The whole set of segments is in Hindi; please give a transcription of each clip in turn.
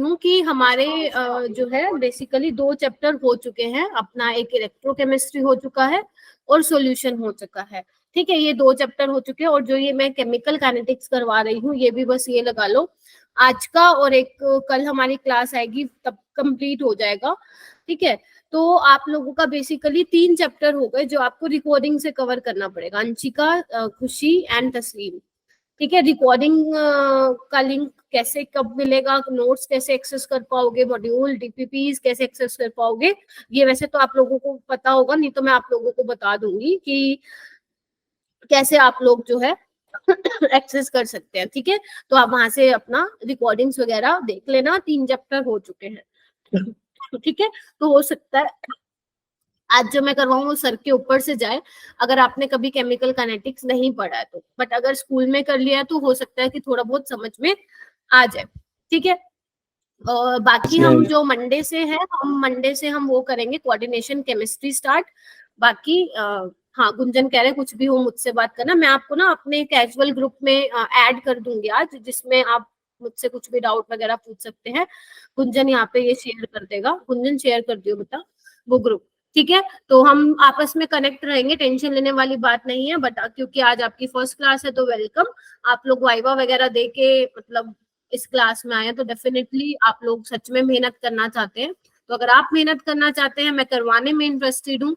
हूँ कि हमारे जो है बेसिकली 2 चैप्टर हो चुके हैं। अपना एक इलेक्ट्रोकेमिस्ट्री हो चुका है और सॉल्यूशन हो चुका है। ठीक है, ये 2 चैप्टर हो चुके हैं। और जो ये मैं केमिकल काइनेटिक्स करवा रही हूँ, ये भी बस ये लगा लो आज का और एक कल हमारी क्लास आएगी तब कंप्लीट हो जाएगा। ठीक है, तो आप लोगों का बेसिकली 3 चैप्टर हो गए जो आपको रिकॉर्डिंग से कवर करना पड़ेगा। अंशिका, खुशी एंड तस्लीम। ठीक है, रिकॉर्डिंग का लिंक कैसे कब मिलेगा, नोट्स कैसे एक्सेस कर पाओगे, मॉड्यूल डीपीपीज कैसे एक्सेस कर पाओगे, ये वैसे तो आप लोगों को पता होगा, नहीं तो मैं आप लोगों को बता दूंगी कि कैसे आप लोग जो है एक्सेस कर सकते हैं। ठीक है, तो आप वहां से अपना रिकॉर्डिंग्स वगैरह देख लेना। 3 चैप्टर हो चुके हैं। ठीक है, तो हो सकता है आज जो मैं करवाऊँ वो सर के ऊपर से जाए, अगर आपने कभी केमिकल काइनेटिक्स नहीं पढ़ा है तो। बट अगर स्कूल में कर लिया है तो हो सकता है कि थोड़ा बहुत समझ में आ जाए। ठीक है, बाकी हम जो मंडे से है, मंडे से हम वो करेंगे कोऑर्डिनेशन केमिस्ट्री स्टार्ट। बाकी हाँ, गुंजन कह रहे कुछ भी हो मुझसे बात करना। मैं आपको ना अपने कैजुअल ग्रुप में ऐड कर दूंगी आज, जिसमें आप मुझसे कुछ भी डाउट वगैरह पूछ सकते हैं। गुंजन यहाँ पे ये शेयर कर देगा। गुंजन शेयर कर दियो बेटा वो ग्रुप। ठीक है, तो हम आपस में कनेक्ट रहेंगे, टेंशन लेने वाली बात नहीं है। बट क्योंकि आज आपकी फर्स्ट क्लास है तो वेलकम। आप लोग वाइवा वगैरह दे के मतलब इस क्लास में आए तो डेफिनेटली आप लोग सच में मेहनत करना चाहते हैं। तो अगर आप मेहनत करना चाहते हैं, मैं करवाने में इंटरेस्टेड हूँ,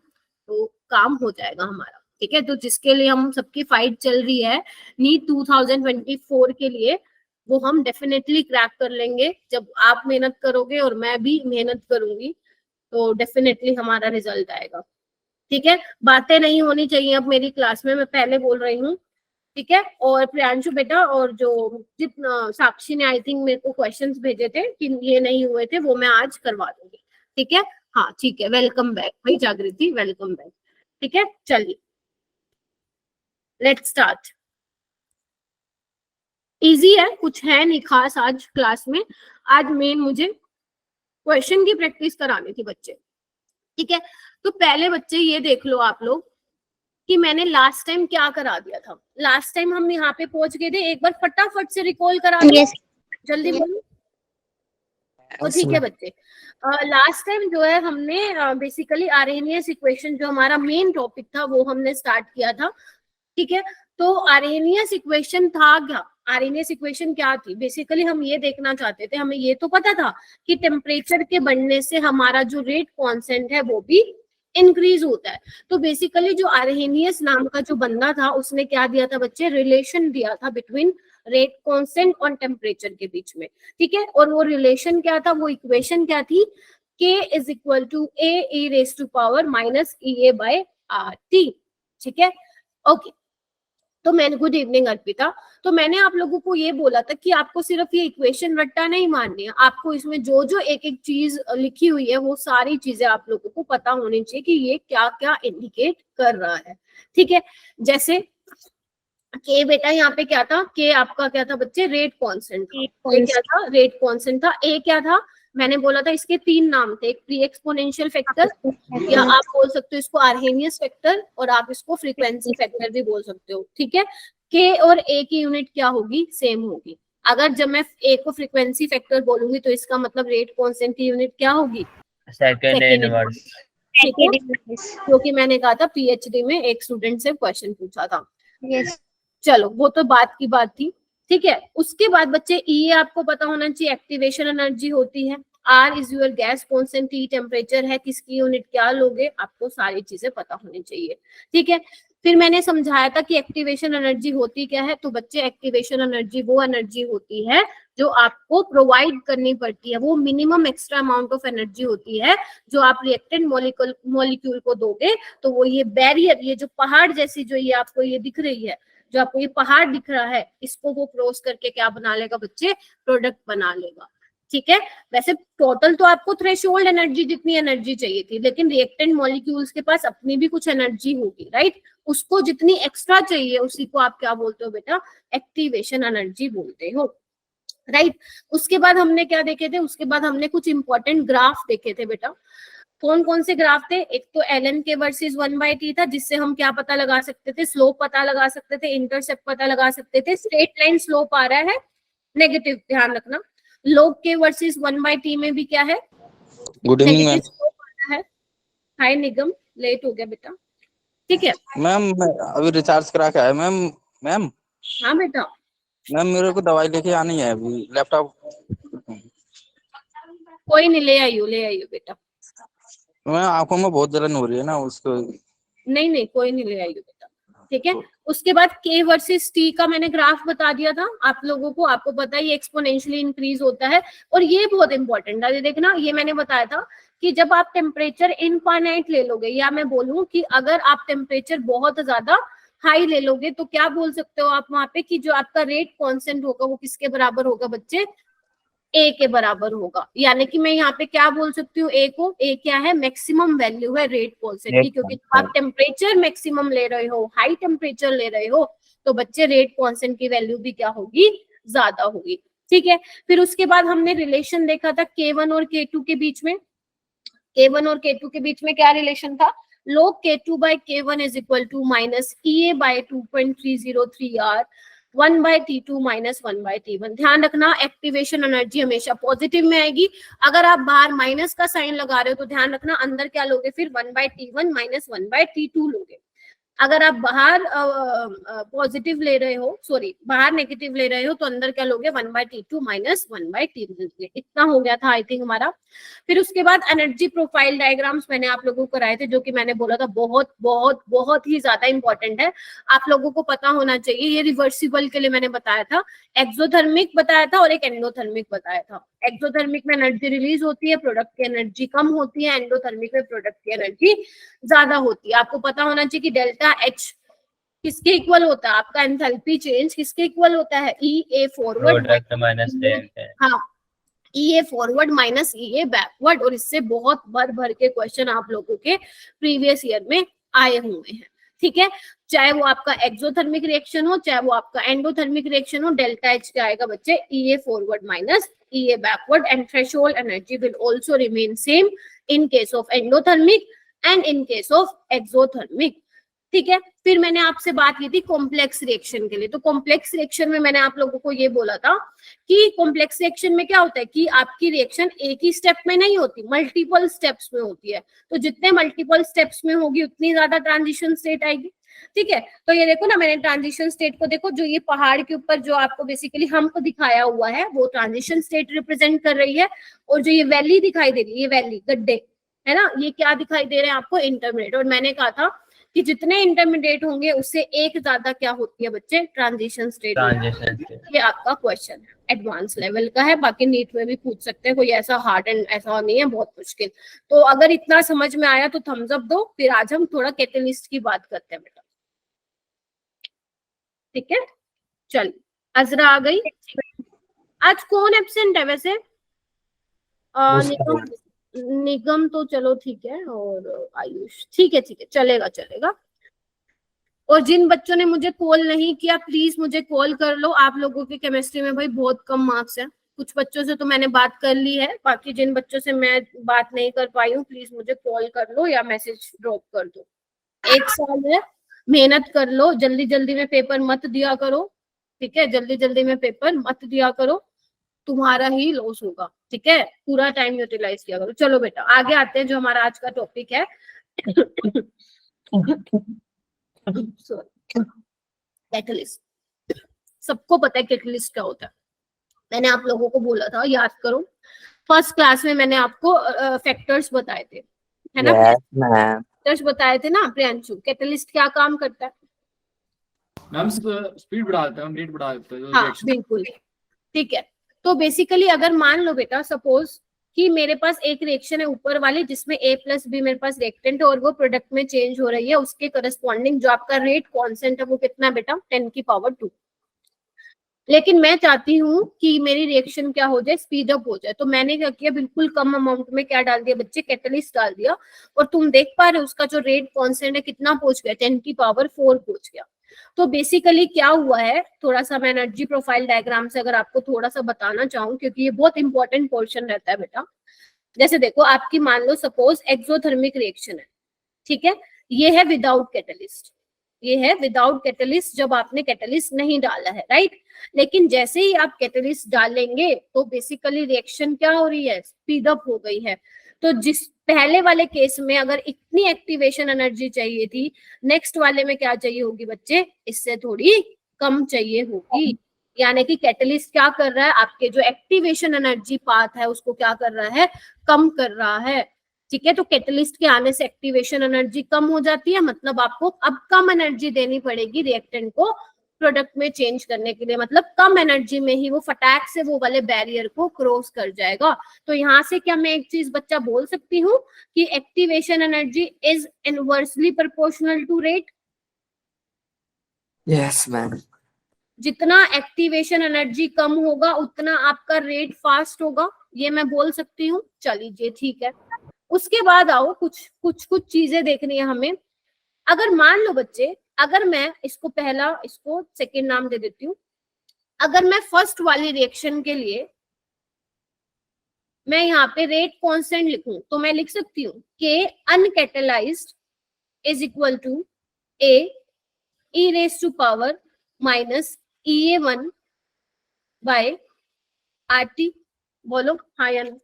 तो काम हो जाएगा हमारा। ठीक है, तो जिसके लिए हम सबकी फाइट चल रही है नीट 2024 के लिए, वो हम डेफिनेटली क्रैक कर लेंगे। जब आप मेहनत करोगे और मैं भी मेहनत करूंगी तो डेफिनेटली हमारा रिजल्ट आएगा। ठीक है, बातें नहीं होनी चाहिए अब मेरी क्लास में, मैं पहले बोल रही हूँ। ठीक है, और प्रियांशु बेटा और जो जितना साक्षी ने आई थिंक मेरे को क्वेश्चंस भेजे थे कि ये नहीं हुए थे, वो मैं आज करवा दूंगी। ठीक है, हाँ ठीक है, वेलकम बैक भाई जागृति, वेलकम बैक। ठीक है, चलिए लेट्स स्टार्ट। इजी है, कुछ है नहीं खास आज क्लास में। आज मेन मुझे क्वेश्चन की प्रैक्टिस करानी थी बच्चे। ठीक है, तो पहले बच्चे ये देख लो आप लोग कि मैंने लास्ट टाइम क्या करा दिया था। लास्ट टाइम हम यहाँ पे पहुंच गए थे, एक बार फटाफट से रिकॉल करा दो। जल्दी बोलो। तो ठीक है बच्चे, लास्ट टाइम जो है हमने बेसिकली आरएनएस इक्वेशन जो हमारा मेन टॉपिक था वो हमने स्टार्ट किया था। ठीक है, तो आरएनएस इक्वेशन था क्या, आरएनएस इक्वेशन क्या थी, बेसिकली हम ये देखना चाहते थे। हमें ये तो पता था कि टेम्परेचर के बढ़ने से हमारा जो रेट कांस्टेंट है वो भी इंक्रीज होता है। तो बेसिकली जो आरहेनियस नाम का जो बंदा था उसने क्या दिया था बच्चे, रिलेशन दिया था बिटवीन रेट कांस्टेंट और टेम्परेचर के बीच में। ठीक है, और वो रिलेशन क्या था, वो इक्वेशन क्या थी, K is equal to A e raise to power minus E A by R T. ठीक है, ओके। तो मैंने, गुड इवनिंग अर्पिता, तो मैंने आप लोगों को ये बोला था कि आपको सिर्फ ये इक्वेशन रट्टा नहीं माननी है, आपको इसमें जो जो एक एक चीज लिखी हुई है वो सारी चीजें आप लोगों को पता होनी चाहिए कि ये क्या क्या इंडिकेट कर रहा है। ठीक है, जैसे के बेटा यहाँ पे क्या था, के आपका क्या था बच्चे, रेट कांस्टेंट था। ये क्या था, रेट कांस्टेंट था। ए क्या था, मैंने बोला था इसके 3 नाम थे, एक प्री एक्सपोनेंशियल फैक्टर, या आप बोल सकते हो इसको आरहेनियस फैक्टर, और आप इसको फ्रीक्वेंसी फैक्टर भी बोल सकते हो। ठीक है, के और ए की यूनिट क्या होगी, सेम होगी। अगर जब मैं ए को फ्रीक्वेंसी फैक्टर बोलूंगी तो इसका मतलब रेट कांस्टेंट की यूनिट क्या होगी, सेकंड इनवर्स। क्योंकि मैंने कहा था पीएचडी में एक स्टूडेंट से क्वेश्चन पूछा था। yes. चलो वो तो बात की बात थी। ठीक है, उसके बाद बच्चे ई आपको पता होना चाहिए, एक्टिवेशन एनर्जी होती है। R is your gas constant, T temperature है, किसकी यूनिट क्या लोगे, आपको सारी चीजें पता होनी चाहिए। ठीक है, फिर मैंने समझाया था कि एक्टिवेशन एनर्जी होती क्या है। तो बच्चे एक्टिवेशन एनर्जी वो एनर्जी होती है जो आपको प्रोवाइड करनी पड़ती है, वो minimum extra amount of energy होती है जो आप रिएक्टेंट मॉलिक्यूल को दोगे। तो वो ये बैरियर, ये जो पहाड़ जैसी जो ये आपको ये दिख रही है, जो आपको ये पहाड़ दिख रहा है, इसको वो क्रॉस करके क्या बना लेगा बच्चे, प्रोडक्ट बना लेगा। ठीक है, वैसे टोटल तो आपको थ्रेशोल्ड एनर्जी जितनी एनर्जी चाहिए थी, लेकिन रिएक्टेंट मॉलिक्यूल्स के पास अपनी भी कुछ एनर्जी होगी, राइट। उसको जितनी एक्स्ट्रा चाहिए उसी को आप क्या बोलते हो बेटा, एक्टिवेशन एनर्जी बोलते हो, राइट। उसके बाद हमने क्या देखे थे, उसके बाद हमने कुछ इंपॉर्टेंट ग्राफ देखे थे बेटा। कौन कौन से ग्राफ थे, एक तो ln के वर्सेस 1/t था, जिससे हम क्या पता लगा सकते थे, स्लोप पता लगा सकते थे, इंटरसेप्ट पता लगा सकते थे। स्ट्रेट लाइन स्लोप आ रहा है नेगेटिव, ध्यान रखना। log k वर्सेस 1/t में भी क्या है, good evening ma'am. Negative slope आता है। हाय निगम, लेट हो गया बेटा, ठीक है मैम मैं अभी रिचार्ज करा के आया मैम। मैम हाँ बेटा, मैम मेरे को दवाई लेके आनी है अभी, लैपटॉप कोई नहीं, ले आइयो बेटा। मैं आंखों में बहुत जलन हो रही है ना उसको। नहीं कोई नहीं, ले आइयो बेटा, ठीक है। उसके बाद k वर्सेस t का मैंने ग्राफ बता दिया था आप लोगों को, आपको पता है ये एक्सपोनेंशियली इंक्रीज होता है। और ये बहुत इंपॉर्टेंट है, ये देखना, ये मैंने बताया था कि जब आप टेम्परेचर इनफाइनाइट ले लोगे, या मैं बोलूं कि अगर आप टेम्परेचर बहुत ज्यादा हाई ले लोगे तो क्या बोल सकते हो आप वहां पे कि जो आपका रेट कांस्टेंट होगा वो किसके बराबर होगा बच्चे, ए के बराबर होगा। यानी कि मैं यहाँ पे क्या बोल सकती हूँ, ए को, ए क्या है, मैक्सिमम वैल्यू है रेट कांस्टेंट की, क्योंकि आप टेम्परेचर मैक्सिमम ले रहे हो, हाई टेम्परेचर ले रहे हो, तो बच्चे रेट कांस्टेंट की वैल्यू भी क्या होगी, ज्यादा होगी, ठीक है। फिर उसके बाद हमने रिलेशन देखा था K1 और K2 के बीच में, K1 और K2 के बीच में क्या रिलेशन था, log K2 by K1 is equal to minus EA by 2.303 R 1 by T2 minus 1 by T1। ध्यान रखना एक्टिवेशन एनर्जी हमेशा पॉजिटिव में आएगी। अगर आप बाहर माइनस का साइन लगा रहे हो तो ध्यान रखना अंदर क्या लोगे, फिर 1 by T1 minus 1 by T2 लोगे। अगर आप बाहर पॉजिटिव ले रहे हो, सॉरी बाहर नेगेटिव ले रहे हो, तो अंदर क्या लोगे, 1 by T2 minus 1 by T1। इतना हो गया था आई थिंक हमारा। फिर उसके बाद एनर्जी प्रोफाइल डायग्राम्स मैंने आप लोगों को कराए थे, जो कि मैंने बोला था बहुत बहुत बहुत ही ज्यादा इंपॉर्टेंट है, आप लोगों को पता होना चाहिए। ये रिवर्सिबल के लिए मैंने बताया था, एक्सोथर्मिक बताया था और एक एंडोथर्मिक बताया था। एक्सोथर्मिक में एनर्जी रिलीज होती है, प्रोडक्ट की एनर्जी कम होती है, एंडोथर्मिक में प्रोडक्ट की एनर्जी ज्यादा होती है। आपको पता होना चाहिए कि डेल्टा H किसके इक्वल होता है, आपका एंथैल्पी चेंज किसके इक्वल होता है, EA फॉरवर्ड माइनस, हाँ EA forward minus EA backward. और इससे बहुत भर भर के क्वेश्चन आप लोगों के प्रीवियस ईयर में आए हुए हैं, ठीक है। चाहे वो आपका एक्सोथर्मिक रिएक्शन हो, चाहे वो आपका एंडोथर्मिक रिएक्शन हो, डेल्टा H क्या आएगा बच्चे, EA forward minus EA backward. And threshold energy will also remain same in case of endothermic and in case of exothermic, ठीक है। फिर मैंने आपसे बात की थी कॉम्प्लेक्स रिएक्शन के लिए, तो कॉम्प्लेक्स रिएक्शन में मैंने आप लोगों को ये बोला था कि कॉम्प्लेक्स रिएक्शन में क्या होता है कि आपकी रिएक्शन एक ही स्टेप में नहीं होती, मल्टीपल स्टेप्स में होती है। तो जितने मल्टीपल स्टेप्स में होगी उतनी ज्यादा ट्रांजिशन स्टेट आएगी, ठीक है। तो ये देखो ना, मैंने ट्रांजिशन स्टेट को देखो, जो ये पहाड़ के ऊपर जो आपको बेसिकली हमको दिखाया हुआ है वो ट्रांजिशन स्टेट रिप्रेजेंट कर रही है, और जो ये वैली दिखाई दे रही है, ये वैली गड्ढे है ना, ये क्या दिखाई दे रहे हैं आपको, इंटरमीडिएट। और मैंने कहा था कि जितने इंटरमीडिएट होंगे उससे एक ज्यादा क्या होती है बच्चे, ट्रांजिशन स्टेट। ये आपका क्वेश्चन है, एडवांस लेवल का है, बाकी नीट में भी पूछ सकते हैं, कोई ऐसा हार्ड एंड ऐसा नहीं है बहुत मुश्किल। तो अगर इतना समझ में आया तो थम्स अप दो, फिर आज हम थोड़ा कैटलिस्ट की बात करते हैं बेटा, ठीक है। चल अजरा आ गई, आज कौन एब्सेंट है वैसे, निगम तो चलो ठीक है, और आयुष ठीक है, चलेगा चलेगा। और जिन बच्चों ने मुझे कॉल नहीं किया प्लीज मुझे कॉल कर लो, आप लोगों की केमिस्ट्री में भाई बहुत कम मार्क्स है। कुछ बच्चों से तो मैंने बात कर ली है, बाकी जिन बच्चों से मैं बात नहीं कर पाई हूँ प्लीज मुझे कॉल कर लो या मैसेज ड्रॉप कर दो। 1 साल है, मेहनत कर लो, जल्दी जल्दी में पेपर मत दिया करो, ठीक है, जल्दी जल्दी में पेपर मत दिया करो, तुम्हारा ही लॉस होगा, ठीक है। पूरा टाइम यूटिलाइज किया करो। चलो बेटा आगे आते हैं, जो हमारा आज का टॉपिक है कैटलिस्ट। सबको पता है कैटलिस्ट क्या होता है, मैंने आप लोगों को बोला था, याद करो फर्स्ट क्लास में मैंने आपको फैक्टर्स बताए थे, है ना, फैक्टर्स बताए थे ना प्रियांशु। कैटलिस्ट क्या काम करता है मैम, स्पीड बढ़ा देता है, रेट बढ़ा देता है, हाँ बिल्कुल, ठीक है। तो बेसिकली अगर मान लो बेटा सपोज कि मेरे पास एक रिएक्शन है ऊपर वाली जिसमें A प्लस बी मेरे पास रिएक्टेंट है और वो प्रोडक्ट में चेंज हो रही है, उसके करस्पॉन्डिंग जो आपका रेट कांस्टेंट है वो कितना है बेटा, 10 की पावर 2। लेकिन मैं चाहती हूँ कि मेरी रिएक्शन क्या हो जाए, स्पीड अप हो जाए। तो मैंने क्या किया, बिल्कुल कम अमाउंट में क्या डाल दिया बच्चे, कैटलिस्ट डाल दिया, और तुम देख पा रहे हो उसका जो रेट कांस्टेंट है कितना पहुंच गया, 10 की पावर 4 पहुंच गया। तो बेसिकली क्या हुआ है, थोड़ा सा मैं एनर्जी प्रोफाइल डायग्राम से अगर आपको थोड़ा सा बताना चाहूँ, क्योंकि ये बहुत इंपॉर्टेंट पोर्शन रहता है बेटा। जैसे देखो आपकी मान लो सपोज एक्सोथर्मिक रिएक्शन है, ठीक है, ये है विदाउट कैटलिस्ट, ये है विदाउट कैटलिस्ट, जब आपने कैटलिस्ट नहीं डाला है, राइट। लेकिन जैसे ही आप कैटलिस्ट डालेंगे तो बेसिकली रिएक्शन क्या हो रही है, स्पीड अप हो गई है। तो जिस पहले वाले केस में अगर इतनी एक्टिवेशन एनर्जी चाहिए थी, नेक्स्ट वाले में क्या चाहिए होगी बच्चे, इससे थोड़ी कम चाहिए होगी। यानी कि कैटलिस्ट क्या कर रहा है, आपके जो एक्टिवेशन एनर्जी पाथ है उसको क्या कर रहा है, कम कर रहा है। ठीक है, तो कैटलिस्ट के आने से एक्टिवेशन एनर्जी कम हो जाती है, मतलब आपको अब कम एनर्जी देनी पड़ेगी रिएक्टेंट को प्रोडक्ट में चेंज करने के लिए, मतलब कम एनर्जी में ही वो फटाक से वो वाले बैरियर को क्रॉस कर जाएगा। तो यहाँ से क्या मैं एक चीज बच्चा बोल सकती हूँ कि activation energy is inversely proportional to rate. Yes ma'am. जितना एक्टिवेशन एनर्जी कम होगा उतना आपका रेट फास्ट होगा, ये मैं बोल सकती हूँ। चलिए ठीक है, उसके बाद आओ कुछ चीजें देखनी है हमें। अगर मान लो बच्चे, अगर मैं इसको पहला, इसको सेकेंड नाम दे देती हूँ। अगर मैं फर्स्ट वाली रिएक्शन के लिए मैं यहाँ पे रेट कांस्टेंट लिखूं तो मैं लिख सकती हूँ के uncatalysed is equal to A e raise to power minus EA1 by RT। बोलो हाँ या ना।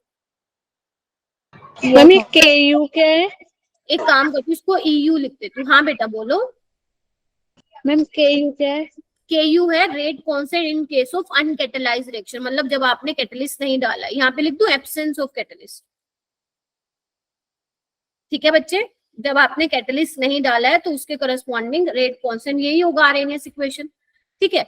मैम ये KU क्या है? एक काम करती हूँ, इसको EU लिख देती हूँ। हाँ बेटा बोलो। मैम KU क्या है? KU है rate constant in case of uncatalysed reaction, मतलब जब आपने कैटलिस्ट नहीं डाला। यहाँ पे लिख दूं एब्सेंस ऑफ कैटलिस्ट। ठीक है बच्चे, जब आपने कैटलिस्ट नहीं डाला है तो उसके करस्पॉन्डिंग रेट कांस्टेंट यही होगा आरएनएस इक्वेशन। ठीक है,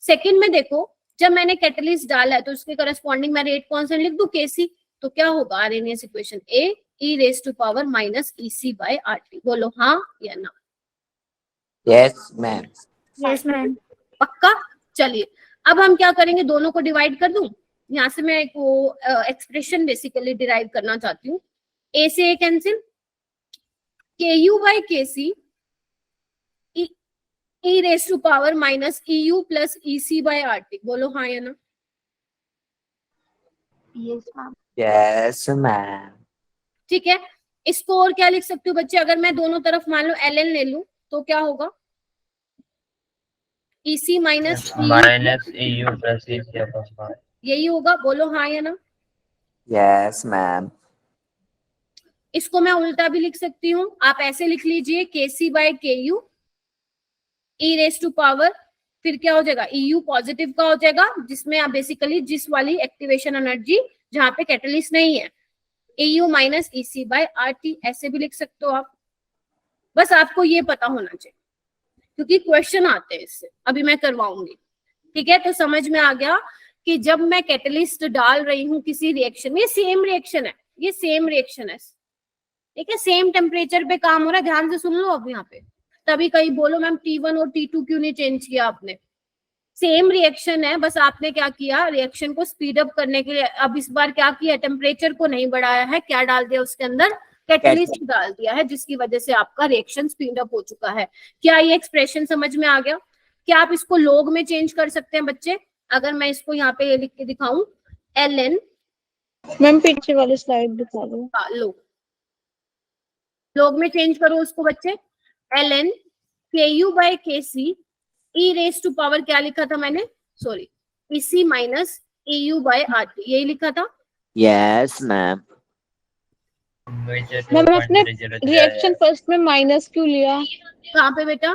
सेकंड में देखो, जब मैंने कैटलिस्ट डाला है तो उसके करस्पॉन्डिंग मैं रेट कांस्टेंट लिख दूं KC, तो क्या होगा Arrhenius equation A E raise to power minus EC by RT। बोलो हाँ या ना। Yes ma'am. Yes ma'am. पक्का। चलिए अब हम क्या करेंगे, दोनों को डिवाइड कर दूं। यहाँ से मैं एक वो एक्सप्रेशन बेसिकली डिराइव करना चाहती हूँ। A से A cancel, KU by KC E raise to power minus EU plus EC by RT। बोलो हाँ या ना। Yes ma'am. Yes ma'am. ठीक है, इसको और क्या लिख सकती हूँ बच्चे, अगर मैं दोनों तरफ मान लो ln ले लूं तो क्या होगा, EC minus EU plus EC। यही होगा। बोलो हाँ या ना। Yes ma'am. इसको मैं उल्टा भी लिख सकती हूँ, आप ऐसे लिख लीजिए KC by KU E raise to power, फिर क्या हो जाएगा EU पॉजिटिव का हो जाएगा, जिसमें आप बेसिकली जिस वाली एक्टिवेशन एनर्जी जहां पे कैटलिस्ट नहीं है, EU minus EC by RT। ऐसे भी लिख सकते हो आप, बस आपको ये पता होना चाहिए क्योंकि क्वेश्चन आते हैं इससे, अभी मैं करवाऊंगी। ठीक है, तो समझ में आ गया कि जब मैं कैटलिस्ट डाल रही हूँ किसी रिएक्शन में, ये सेम रिएक्शन है, ये सेम रिएक्शन है। ठीक है, सेम टेम्परेचर पे काम हो रहा है, ध्यान से सुन लो अब यहाँ पे। तभी कहीं बोलो मैम T1 और T2 क्यों नहीं चेंज किया आपने, सेम रिएक्शन है, बस आपने क्या किया, रिएक्शन को स्पीड अप करने के लिए अब इस बार क्या किया, टेम्परेचर को नहीं बढ़ाया है, क्या डाल दिया उसके अंदर, कैटलिस्ट डाल दिया है, जिसकी वजह से आपका रिएक्शन स्पीड अप हो चुका है। क्या ये एक्सप्रेशन समझ में आ गया? क्या आप इसको लॉग में चेंज कर सकते हैं बच्चे? अगर मैं इसको यहाँ पे लिख के दिखाऊं ln, मैम पीछे वाली स्लाइड दिखा दो। लॉग में चेंज करो उसको बच्चे, ln KU by KC E raise to power क्या लिखा था मैंने, sorry EC minus EU by RT, यही लिखा था। Yes ma'am. मैम आपने रिएक्शन फर्स्ट में माइनस क्यों लिया? कहाँ पे बेटा,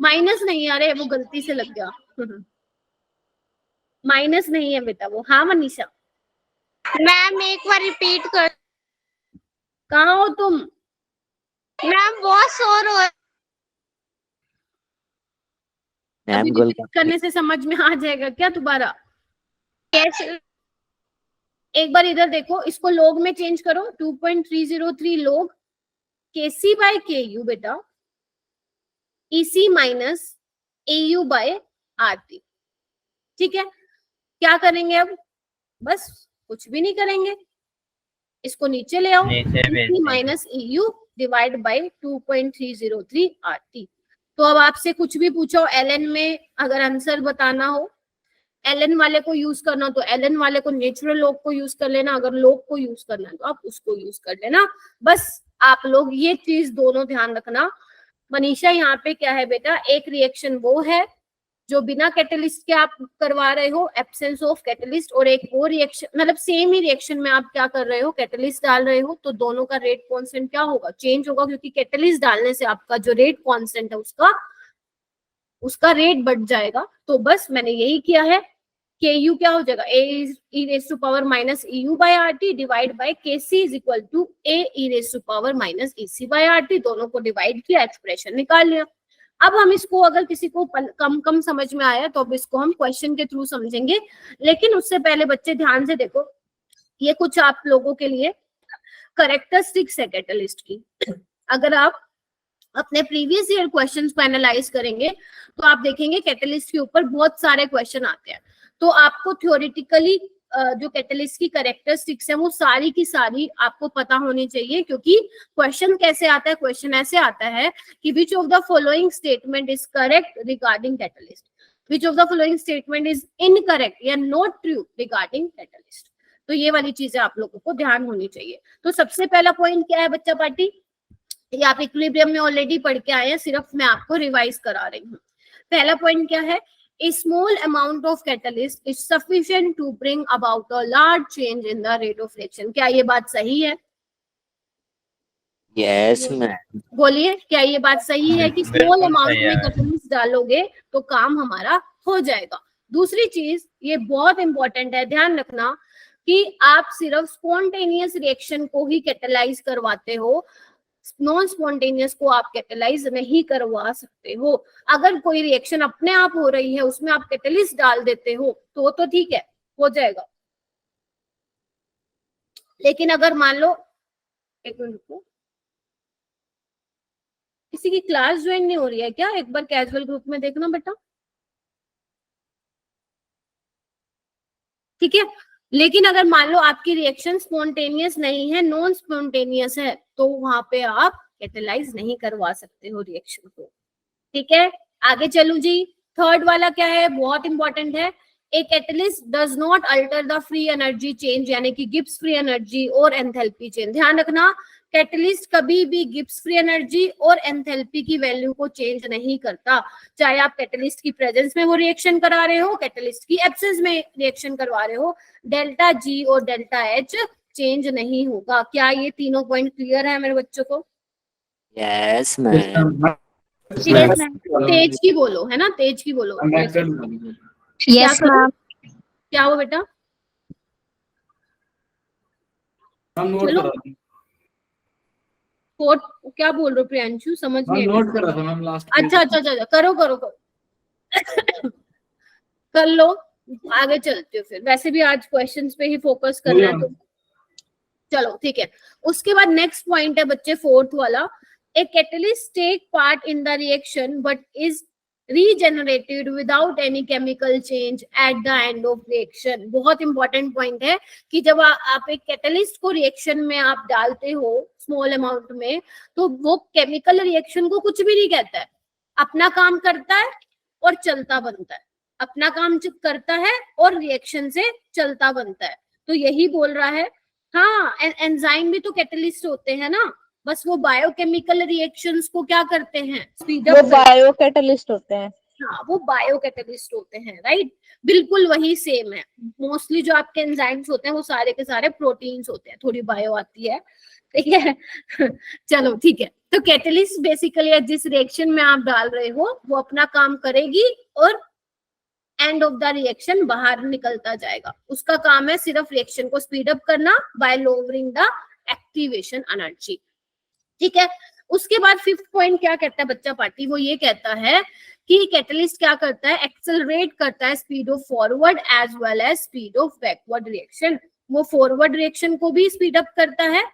माइनस नहीं, अरे वो गलती से लग गया माइनस नहीं है बेटा वो। हाँ मनीषा। मैम एक बार रिपीट कर। कहाँ हो तुम? मैम बहुत शोर हो। अभी रिपीट करने से समझ में आ जाएगा क्या दोबारा? यस। एक बार इधर देखो, इसको लॉग में चेंज करो, 2.303 लॉग KC बाय KU बेटा EC minus AU by RT। ठीक है, क्या करेंगे अब, बस कुछ भी नहीं करेंगे, इसको नीचे ले आओ, EC minus EU divide by 2.303 RT। तो अब आपसे कुछ भी पूछो ln में, अगर आंसर बताना हो, ln वाले को यूज करना तो ln वाले को, नेचुरल लॉग को यूज कर लेना, अगर लॉग को यूज करना है तो आप उसको यूज कर लेना। बस आप लोग ये चीज दोनों ध्यान रखना। मनीषा यहाँ पे क्या है बेटा, एक रिएक्शन वो है जो बिना कैटलिस्ट के आप करवा रहे हो, एब्सेंस ऑफ कैटलिस्ट, और एक वो रिएक्शन, मतलब सेम ही रिएक्शन में आप क्या कर रहे हो, कैटलिस्ट डाल रहे हो, तो दोनों का रेट कांस्टेंट क्या होगा, चेंज होगा, क्योंकि कैटलिस्ट डालने से आपका जो रेट कांस्टेंट है उसका रेट बढ़ जाएगा। तो बस मैंने यही किया है, Ku क्या हो जाएगा, A e raised to power minus EU by RT divide by Kc is equal to A e raised to power minus EC by RT, दोनों को डिवाइड किया, एक्सप्रेशन निकाल लिया। अब हम इसको, अगर किसी को कम समझ में आया तो अब इसको हम क्वेश्चन के थ्रू समझेंगे, लेकिन उससे पहले बच्चे ध्यान से देखो, ये कुछ आप लोगों के लिए कैरेक्टरिस्टिक्स है कैटलिस्ट की। अगर आप अपने प्रीवियस ईयर क्वेश्चंस को एनालाइज करेंगे तो आप देखेंगे कैटलिस्ट के ऊपर बहुत सारे क्वेश्चन आते हैं, तो आपको थ्योरेटिकली जो कैटलिस्ट की कैरेक्टरिस्टिक्स है वो सारी की सारी आपको पता होनी चाहिए, क्योंकि क्वेश्चन कैसे आता है, क्वेश्चन ऐसे आता है कि which of the following statement is correct regarding catalyst, which of the following statement is incorrect या नॉट ट्रू रिगार्डिंग कैटलिस्ट। तो ये वाली चीजें आप लोगों को ध्यान होनी चाहिए। तो सबसे पहला पॉइंट क्या है बच्चा पार्टी, ये आप इक्विलिब्रियम में ऑलरेडी पढ़ के आए हैं, सिर्फ मैं आपको रिवाइज करा रही हूँ। पहला पॉइंट क्या है, A small amount of catalyst is sufficient to bring about a large change in the rate of reaction। क्या ये बात सही है? Yes, ma'am. बोलिए, क्या ये बात सही है कि स्मॉल बिल्कुल अमाउंट सही में है। कैटलिस्ट डालोगे तो काम हमारा हो जाएगा। दूसरी चीज, ये बहुत इंपॉर्टेंट है, ध्यान रखना कि आप सिर्फ स्पॉन्टेनियस रिएक्शन को ही कैटलाइज करवाते हो, नॉन स्पॉन्टेनियस को आप कैटलाइज नहीं करवा सकते हो। अगर कोई रिएक्शन अपने आप हो रही है उसमें आप कैटलिस्ट डाल देते हो तो ठीक है, हो जाएगा। लेकिन अगर मान लो, एक मिनट रुको, किसी की क्लास ज्वाइन नहीं हो रही है क्या, एक बार कैजुअल ग्रुप में देखना बेटा, ठीक है। लेकिन अगर मान लो आपकी रिएक्शन स्पॉन्टेनियस नहीं है, नॉन स्पॉन्टेनियस है, तो वहां पे आप कैटलाइज नहीं करवा सकते हो रिएक्शन को, ठीक है। आगे चलूं जी, थर्ड वाला क्या है, बहुत इंपॉर्टेंट है, a catalyst does not alter the free energy change, यानी कि गिब्स फ्री एनर्जी और एंथैल्पी चेंज। ध्यान रखना, कैटलिस्ट कभी भी गिब्स फ्री एनर्जी और एंथैल्पी की वैल्यू को चेंज नहीं करता, चाहे आप कैटलिस्ट की प्रेजेंस में वो रिएक्शन करा रहे हो, कैटलिस्ट की एब्सेंस में रिएक्शन करवा रहे हो, डेल्टा जी और डेल्टा एच चेंज नहीं होगा। क्या ये तीनों पॉइंट क्लियर है मेरे बच्चों को? Yes, ma'am. तेज की बोलो, है ना, तेज की बोलो। Yes, ma'am. क्या हो बेटा? हम नोट चलो। कर रहा था, फोर्थ क्या बोल रहे हो प्रियांशु, समझ हम नहीं नोट कर आया। रहा था मैम लास्ट। अच्छा, करो कर लो, आगे चलते हो फिर, वैसे भी आज क्वेश्चंस पे ही फोकस करना है तो चलो ठीक है। उसके बाद नेक्स्ट पॉइंट है बच्चे, फोर्थ वाला, a catalyst take part in the reaction but is regenerated without any chemical change at the end of reaction. बहुत इंपॉर्टेंट पॉइंट है कि जब आप एक कैटलिस्ट को रिएक्शन में आप डालते हो स्मॉल अमाउंट में, तो वो केमिकल रिएक्शन को कुछ भी नहीं कहता है, अपना काम करता है और चलता बनता है, अपना काम करता है और रिएक्शन से चलता बनता है। तो यही बोल रहा है। हाँ, एंजाइम भी तो कैटलिस्ट होते हैं ना, बस वो बायोकेमिकल रिएक्शंस को क्या करते हैं, स्पीड वो अप। बायो कैटलिस्ट होते हैं। हाँ, वो बायो कैटलिस्ट होते हैं, राइट, बिल्कुल वही सेम है। मोस्टली जो आपके एंजाइम्स होते हैं वो सारे के सारे प्रोटीन्स होते हैं, थोड़ी बायो आती है, ठीक है। चलो ठीक है। तो कैटलिस्ट बेसिकली जिस रिएक्शन में आप डाल रहे हो वो अपना काम करेगी और एंड ऑफ द रिएक्शन बाहर निकलता जाएगा। उसका काम है सिर्फ रिएक्शन को स्पीड अप करना bye lowering the activation energy, ठीक है। उसके बाद फिफ्थ पॉइंट क्या कहता है बच्चा पार्टी, वो ये कहता है कि कैटलिस्ट क्या करता है, एक्सेलरेट करता है speed of forward as well as speed of backward reaction. वो फॉरवर्ड रिएक्शन को भी स्पीड अप करता है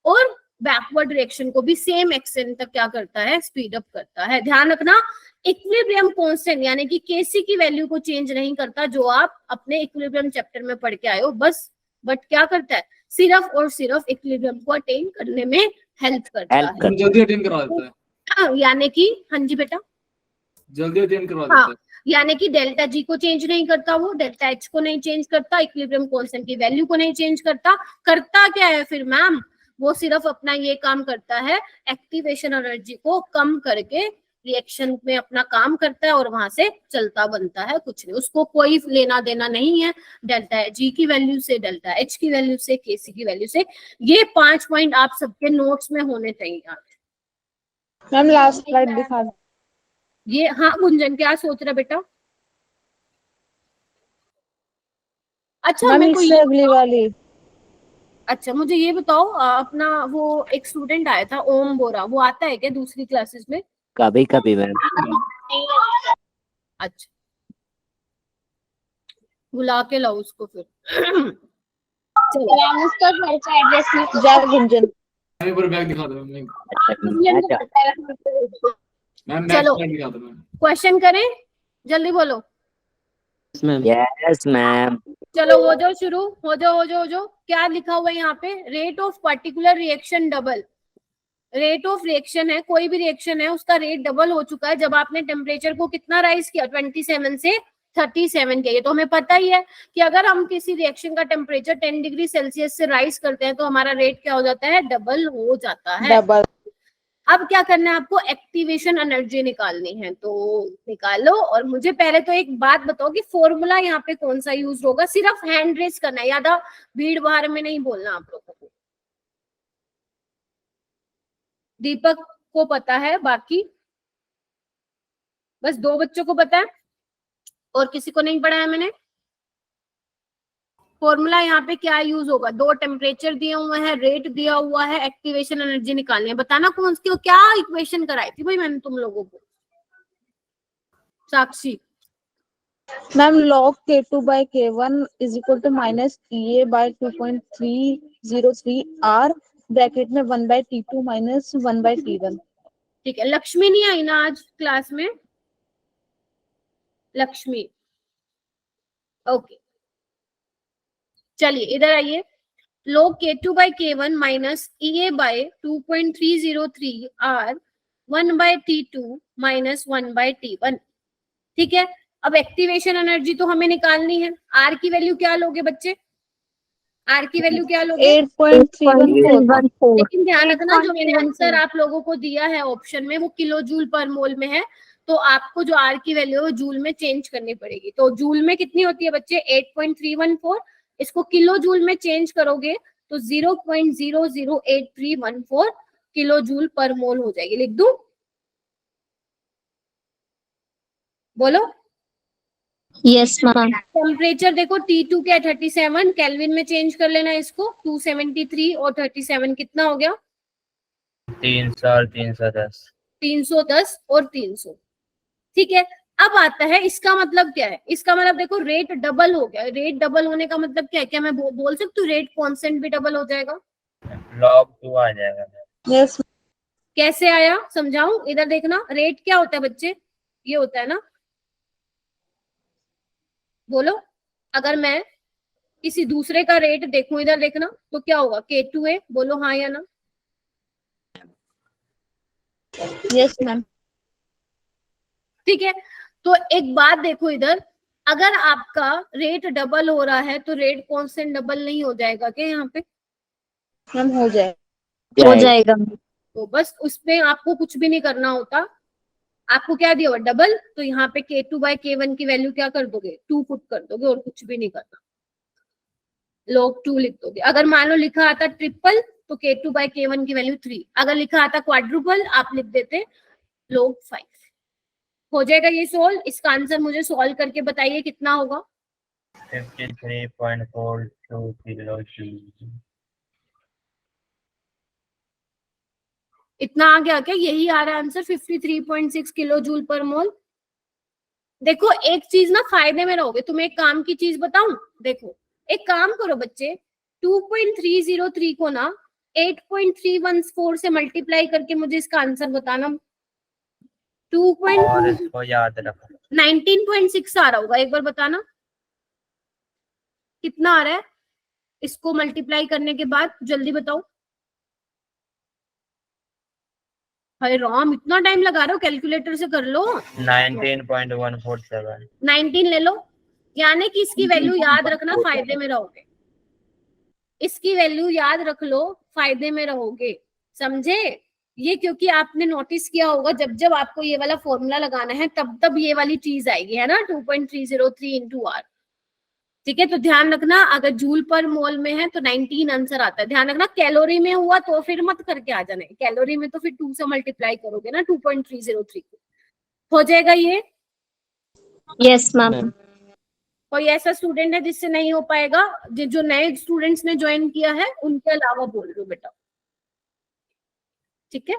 और बैकवर्ड रिएक्शन को भी सेम एक्सटेंट तक क्या करता है, स्पीड अप करता है। ध्यान रखना, इक्विलिब्रियम कांस्टेंट यानी कि केसी की वैल्यू को चेंज नहीं करता, जो आप अपने इक्विलिब्रियम चैप्टर में पढ़ के आए हो बस, बट क्या करता है, सिर्फ और सिर्फ इक्विलिब्रियम को अटेन करने में हेल्प करता है। हम जल्दी अटेन करवा देता है, हाँ, यानी कि हाँ जी बेटा, जल्दी अटेन करवा हाँ, देता है। यानी कि डेल्टा जी को चेंज नहीं करता, वो डेल्टा एच को नहीं चेंज करता, इक्विलिब्रियम कांस्टेंट की वैल्यू को नहीं चेंज करता। करता क्या है फिर मैम, वो सिर्फ अपना ये काम करता है, एक्टिवेशन एनर्जी को कम करके रिएक्शन में अपना काम करता है और वहां से चलता बनता है, कुछ नहीं, उसको कोई लेना देना नहीं है डेल्टा जी की वैल्यू से, डेल्टा एच की वैल्यू से, केसी की वैल्यू से। ये 5 पॉइंट आप सबके नोट्स में होने चाहिए आज। मैम लास्ट स्लाइड दिखा दो। ये हाँ गुंजन क्या सोच रहा बेटा? अच्छा मैम मेरे को इससे अगली वाली। अच्छा मुझे ये बताओ, अपना वो एक स्टूडेंट आया था ओम बोरा, वो आता है क्या दूसरी क्लासेस में? कभी कभी मैम। अच्छा बुला के लाओ उसको फिर। चलो मैम उसका घर का एड्रेस लिख जा गुंजन। मैं पूरा बैग दिखा दो मैम। मैम बैग चलो दिखा दो मैम। क्वेश्चन करें, जल्दी बोलो। Yes ma'am. चलो हो जाओ शुरू, हो जाओ। क्या लिखा हुआ है यहाँ पे? Rate of particular reaction double. Rate of reaction है, कोई भी रिएक्शन है उसका रेट डबल हो चुका है जब आपने टेम्परेचर को कितना राइज किया, 27 से 37 किया। ये तो हमें पता ही है कि अगर हम किसी रिएक्शन का टेम्परेचर 10 डिग्री सेल्सियस से राइज करते हैं तो हमारा रेट क्या हो जाता है? डबल हो जाता है। डबल। अब क्या करना है आपको? एक्टिवेशन एनर्जी निकालनी है, तो निकालो। और मुझे पहले तो एक बात बताओ कि फॉर्मूला यहाँ पे कौन सा यूज होगा? सिर्फ हैंड रेस करना है, याद, भीड़ बाहर में नहीं बोलना आप लोगों को। दीपक को पता है, बाकी बस 2 बच्चों को पता है और किसी को नहीं पढ़ाया मैंने। फॉर्मूला यहाँ पे क्या यूज होगा? 2 टेम्परेचर दिए हुए हैं, रेट दिया हुआ है, एक्टिवेशन एनर्जी निकालनी है। बताना कौन सी, क्या इक्वेशन कराई थी भाई मैंने तुम लोगों को? साक्षी ma'am log K2 by K1 is equal to minus EA by 2.303 R bracket में 1 by T2 minus 1 by T1। ठीक है। लक्ष्मी नहीं आई ना आज क्लास में? लक्ष्मी ओके, चलिए इधर आइए। log K2 by K1 minus EA by 2.303 R 1 by T2 minus 1 by T1। ठीक है, अब एक्टिवेशन एनर्जी तो हमें निकालनी है। आर की वैल्यू क्या लोगे बच्चे? आर की वैल्यू क्या लोगे? 8.314। लेकिन ध्यान रखना जो मैंने आंसर आप लोगों को दिया है ऑप्शन में वो किलो जूल पर मोल में है, तो आपको जो आर की वैल्यू है वो जूल में चेंज करनी पड़ेगी। तो जूल में कितनी होती है बच्चे? 8.314। इसको किलो जूल में चेंज करोगे तो 0.00814 किलो जूल पर मोल हो जाएगी। लिख दूं? बोलो। Yes ma'am. टेम्परेचर देखो T2 क्या है? 37, केल्विन में चेंज कर लेना इसको। 273 और 37 कितना हो गया? 300 और 310। 310 और 300। ठीक है, अब आता है इसका मतलब क्या है? इसका मतलब देखो रेट डबल हो गया। रेट डबल होने का मतलब क्या है? क्या मैं बोल सकती हूँ रेट कांस्टेंट भी डबल हो जाएगा? log 2 आ जाएगा। यस। कैसे आया समझाऊं? इधर देखना, रेट क्या होता है बच्चे? ये होता है ना, बोलो। अगर मैं किसी दूसरे का रेट देखूं, इधर देखना, तो क्या होगा? K2 है, बोलो हाँ या ना। Yes ma'am. ठीक है, तो एक बात देखो इधर, अगर आपका रेट डबल हो रहा है तो रेट कांस्टेंट डबल नहीं हो जाएगा क्या यहाँ पे? मैम हो जाए। हो जाएगा। तो बस उसमें आपको कुछ भी नहीं करना होता। आपको क्या दिया हुआ? डबल। तो यहाँ पे K2 by K1 की वैल्यू क्या कर दोगे? 2 पुट कर दोगे और कुछ भी नहीं करना, log 2 लिख दोगे। अगर मान लो लिखा आता ट्रिपल तो K2 by K1 की वैल्यू 3। अगर लिखा आता क्वाड्रुपल आप लिख देते log 5। हो जाएगा ये सोल्व। इसका आंसर मुझे सोल्व करके बताइए कितना होगा? 53.42 किलो जूल। इतना आ गया क्या? यही आ रहा है आंसर, 53.6 किलो जूल पर मोल। देखो एक चीज ना फायदे में रहोगे। तुम्हें एक काम की चीज बताऊं, देखो एक काम करो बच्चे, 2.303 को ना 8.314 से मल्टीप्लाई करके मुझे इसका आंसर बताना। और इसको याद रखो। 19.6 आ रहा होगा, एक बार बताना कितना आ रहा है इसको मल्टीप्लाई करने के बाद, जल्दी बताओ। हाय राम, इतना टाइम लगा रहे हो? कैलकुलेटर से कर लो। 19.147। 19 ले लो, यानी कि इसकी वैल्यू याद रखना, फायदे में रहोगे। इसकी वैल्यू याद रख लो, फायदे में रहोगे, समझे? ये क्योंकि आपने नोटिस किया होगा जब जब आपको ये वाला फॉर्मूला लगाना है तब तब ये वाली चीज आएगी, है ना, 2.303 इंटू आर। ठीक है, तो ध्यान रखना अगर जूल पर मोल में है तो 19 आंसर आता है। ध्यान रखना कैलोरी में हुआ तो फिर मत करके आ जाना, कैलोरी में तो फिर 2 से मल्टीप्लाई करोगे ना 2.303 को। हो जाएगा ये? Yes, ma'am. कोई ऐसा स्टूडेंट है जिससे नहीं हो पाएगा? जो नए स्टूडेंट्स ने ज्वाइन किया है उनके अलावा बोल रहे हो बेटा, ठीक है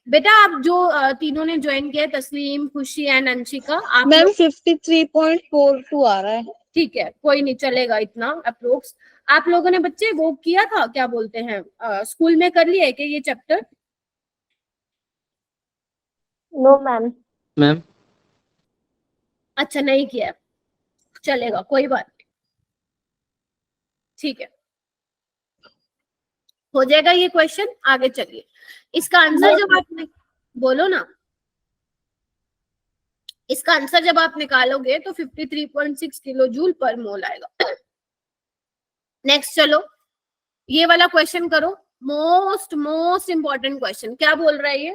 बेटा। आप जो तीनों ने ज्वाइन किया, तस्लीम, खुशी एंड अंशिका, आप मैम 53.42 आ रहा है। ठीक है, कोई नहीं, चलेगा इतना अप्रोक्स। आप लोगों ने बच्चे वो किया था, क्या बोलते हैं, स्कूल में कर लिया है क्या ये चैप्टर? No, ma'am. मैम अच्छा, नहीं किया है, चलेगा, कोई बात नहीं, ठीक है, हो जाएगा ये क्वेश्चन। आगे चलिए, इसका आंसर जब आपने, बोलो ना, इसका आंसर जब आप निकालोगे तो 53.6 किलो जूल पर मोल आएगा। नेक्स्ट चलो, ये वाला क्वेश्चन करो, मोस्ट इंपॉर्टेंट क्वेश्चन। क्या बोल रहा है ये?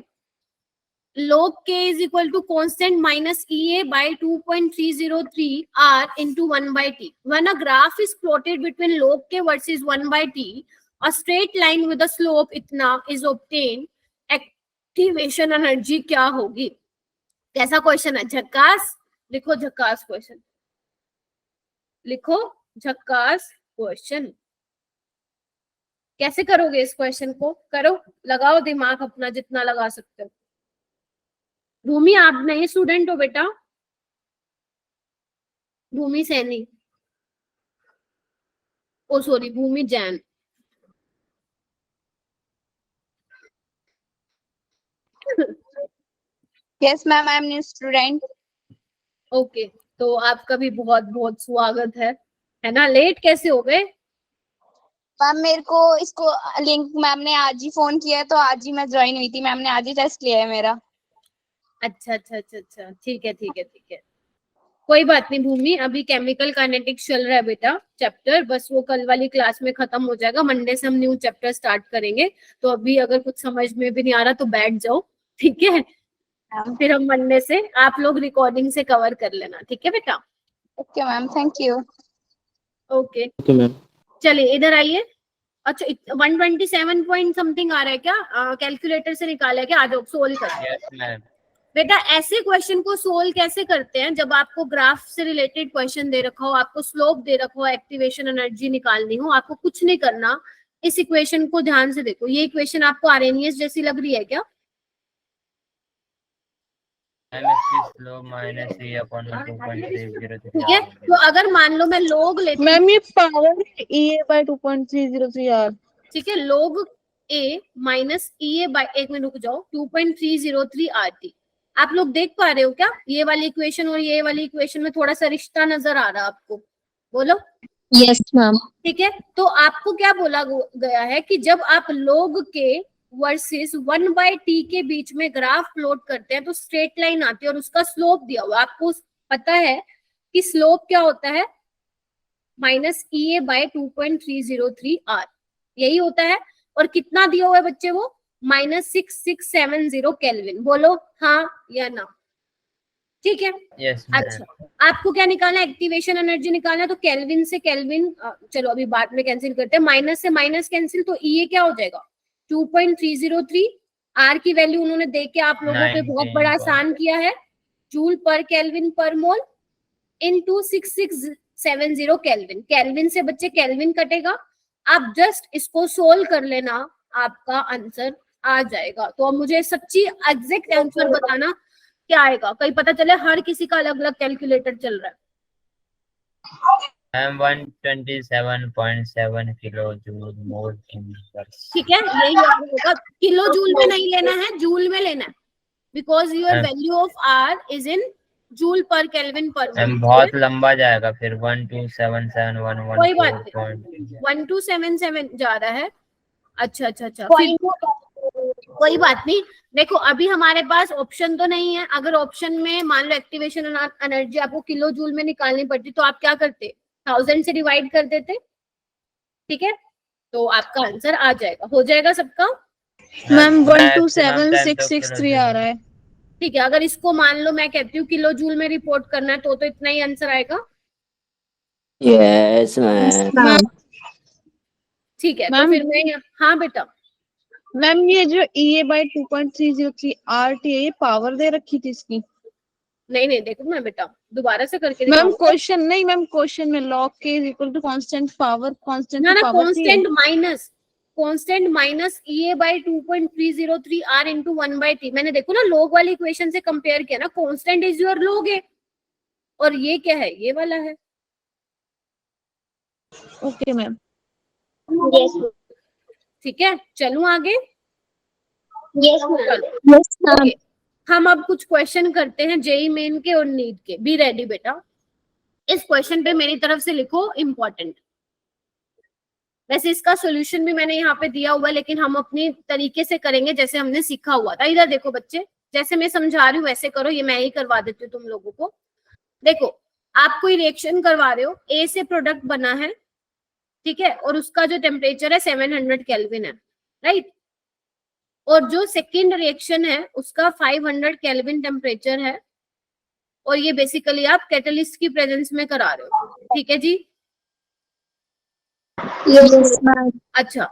log k is equal to constant minus EA by 2.303 R into 1 by T. When a graph is plotted between log k versus 1 by T, a straight line with a slope इतना is obtained. Activation energy क्या होगी? कैसा क्वेश्चन है? झक्कास, लिखो झक्कास क्वेश्चन, लिखो झक्कास क्वेश्चन। कैसे करोगे इस क्वेश्चन को? करो, लगाओ दिमाग अपना जितना लगा सकते हो। भूमि, आप नए स्टूडेंट हो बेटा? Bhoomi Saini, oh sorry, Bhoomi Jain. Yes ma'am, I am new student. Okay, तो आपका भी बहुत बहुत स्वागत है ना। लेट कैसे हो गए? मैम मेरे को इसको लिंक मैम ने आज ही फोन किया है, तो आज ही मैं ज्वाइन हुई थी। मैम ने आज ही टेस्ट लिया है मेरा। अच्छा, ठीक है, कोई बात नहीं भूमि, अभी केमिकल काइनेटिक्स चल रहा है बेटा चैप्टर, बस वो कल वाली क्लास में खत्म हो जाएगा। मंडे से हम न्यू चैप्टर स्टार्ट करेंगे, तो अभी अगर कुछ समझ में भी नहीं आ रहा तो बैठ जाओ, ठीक है। फिर हम मंडे से आप लोग रिकॉर्डिंग से कवर कर लेना, ठीक है बेटा? Okay ma'am, thank you. Okay ma'am चलिए इधर आइए। अच्छा, 127 पॉइंट समथिंग आ रहा है क्या? कैलकुलेटर से निकाला है क्या? आ जाओ, सोल्व कर। Yes ma'am. बेटा ऐसे क्वेश्चन को सोल्व कैसे करते हैं? जब आपको ग्राफ से रिलेटेड क्वेश्चन दे रखा हो, आपको स्लोप दे रखा हो, एक्टिवेशन एनर्जी निकालनी हो, आपको कुछ नहीं करना, इस इक्वेशन को ध्यान से देखो। ये इक्वेशन आपको आरएनएस जैसी लग रही है क्या? ठीक है, तो अगर मान लो मैं लोग लेती, मैम ये पावर EA by 2.303 R। ठीक है, लोग ए माइनस EA बाय, एक मिनट रुक जाओ, 2.303 RT। आप लोग देख पा रहे हो क्या? ये वाली इक्वेशन और ये वाली इक्वेशन में थोड़ा सा रिश्ता नजर आ रहा है आपको? बोलो। Yes, ma'am. ठीक है, तो आपको क्या बोला गया है कि जब आप लोग के वर्सेस 1 बाय टी के बीच में ग्राफ प्लॉट करते हैं तो स्ट्रेट लाइन आती है और उसका स्लोप दिया हुआ। आपको पता है कि स्लोप क्या होता है? माइनस EA बाय 2.303 R, यही होता है। और कितना दिया हुआ है बच्चे? वो -6670 केल्विन। बोलो हाँ या ना? ठीक है, यस। अच्छा, आपको क्या निकालना है? एक्टिवेशन एनर्जी निकालना है, तो केल्विन से केल्विन, चलो अभी बाद में कैंसिल करते हैं, माइनस से माइनस कैंसिल, तो EA क्या हो जाएगा? 2.303। R की वैल्यू उन्होंने दे के आप लोगों पे बहुत बड़ा आसान किया है, जूल पर केल्विन पर मोल इनटू 6670 केल्विन। केल्विन से बच्चे केल्विन कटेगा, आप जस्ट इसको सोल्व कर लेना, आपका आंसर आ जाएगा। तो अब मुझे सच्ची एग्जैक्ट आंसर बताना क्या आएगा, कहीं पता चले हर किसी का अलग अलग कैलकुलेटर चल रहा है। Ma'am 127.7 kilo joule mole inverse. ठीक है, यही होगा। किलो जूल में नहीं लेना है, जूल में लेना है, because your value of R is in joule पर केल्विन पर मोल। बहुत लंबा जाएगा फिर 1277114। कोई बात नहीं, 1277 जा रहा है। अच्छा, फिर कोई बात नहीं। देखो अभी हमारे पास ऑप्शन तो नहीं है, अगर ऑप्शन में मान लो एक्टिवेशन एनर्जी आपको किलो जूल में निकालनी पड़ती तो आप क्या करते? 1000 से डिवाइड कर देते, ठीक है, तो आपका आंसर आ जाएगा। हो जाएगा सबका? मैम maximum 127663 आ रहा है। ठीक है, अगर इसको मान लो मैं कहती हूँ किलो जूल में रिपोर्ट करना है तो इतना ही आंसर आएगा। Yes, ma'am. Ma'am. ठीक है, तो मैम फिर मैं हाँ बेटा, मैम ये जो EA by 2.303 RT है, ये पावर दे रखी थी इसकी। नहीं देखो मैं बेटा दोबारा से करके मैम दिखाऊंगा। क्वेश्चन नहीं, मैम क्वेश्चन में log k is equal to constant power, constant ना की पावर थी। Constant minus EA by 2.303 R into 1/t। मैंने देखो ना लोग वाली इक्वेशन से कंपेयर किया ना, कांस्टेंट इज योर लोग है और ये क्या है, ये वाला है। Okay ma'am. Yes. ठीक है, चलूं आगे। Yes, ma'am. चलो Yes, ma'am. ओके, हम अब कुछ क्वेश्चन करते हैं जेई मेन के और नीट के। बी रेडी बेटा, इस क्वेश्चन पे मेरी तरफ से लिखो इम्पोर्टेंट। वैसे इसका सॉल्यूशन भी मैंने यहाँ पे दिया हुआ है, लेकिन हम अपने तरीके से करेंगे जैसे हमने सीखा हुआ था। इधर देखो बच्चे, जैसे मैं समझा रही हूँ वैसे करो, ये मैं ही करवा देती हूँ तुम लोगों को। देखो आप कोई रिएक्शन करवा रहे हो, ए से प्रोडक्ट बना है, ठीक है, और उसका जो टेम्परेचर है 700 केल्विन है, राइट। और जो सेकेंड रिएक्शन है उसका 500 केल्विन टेम्परेचर है, और ये बेसिकली आप कैटलिस्ट की प्रेजेंस में करा रहे हो, ठीक है जी। Yes, ma'am. अच्छा,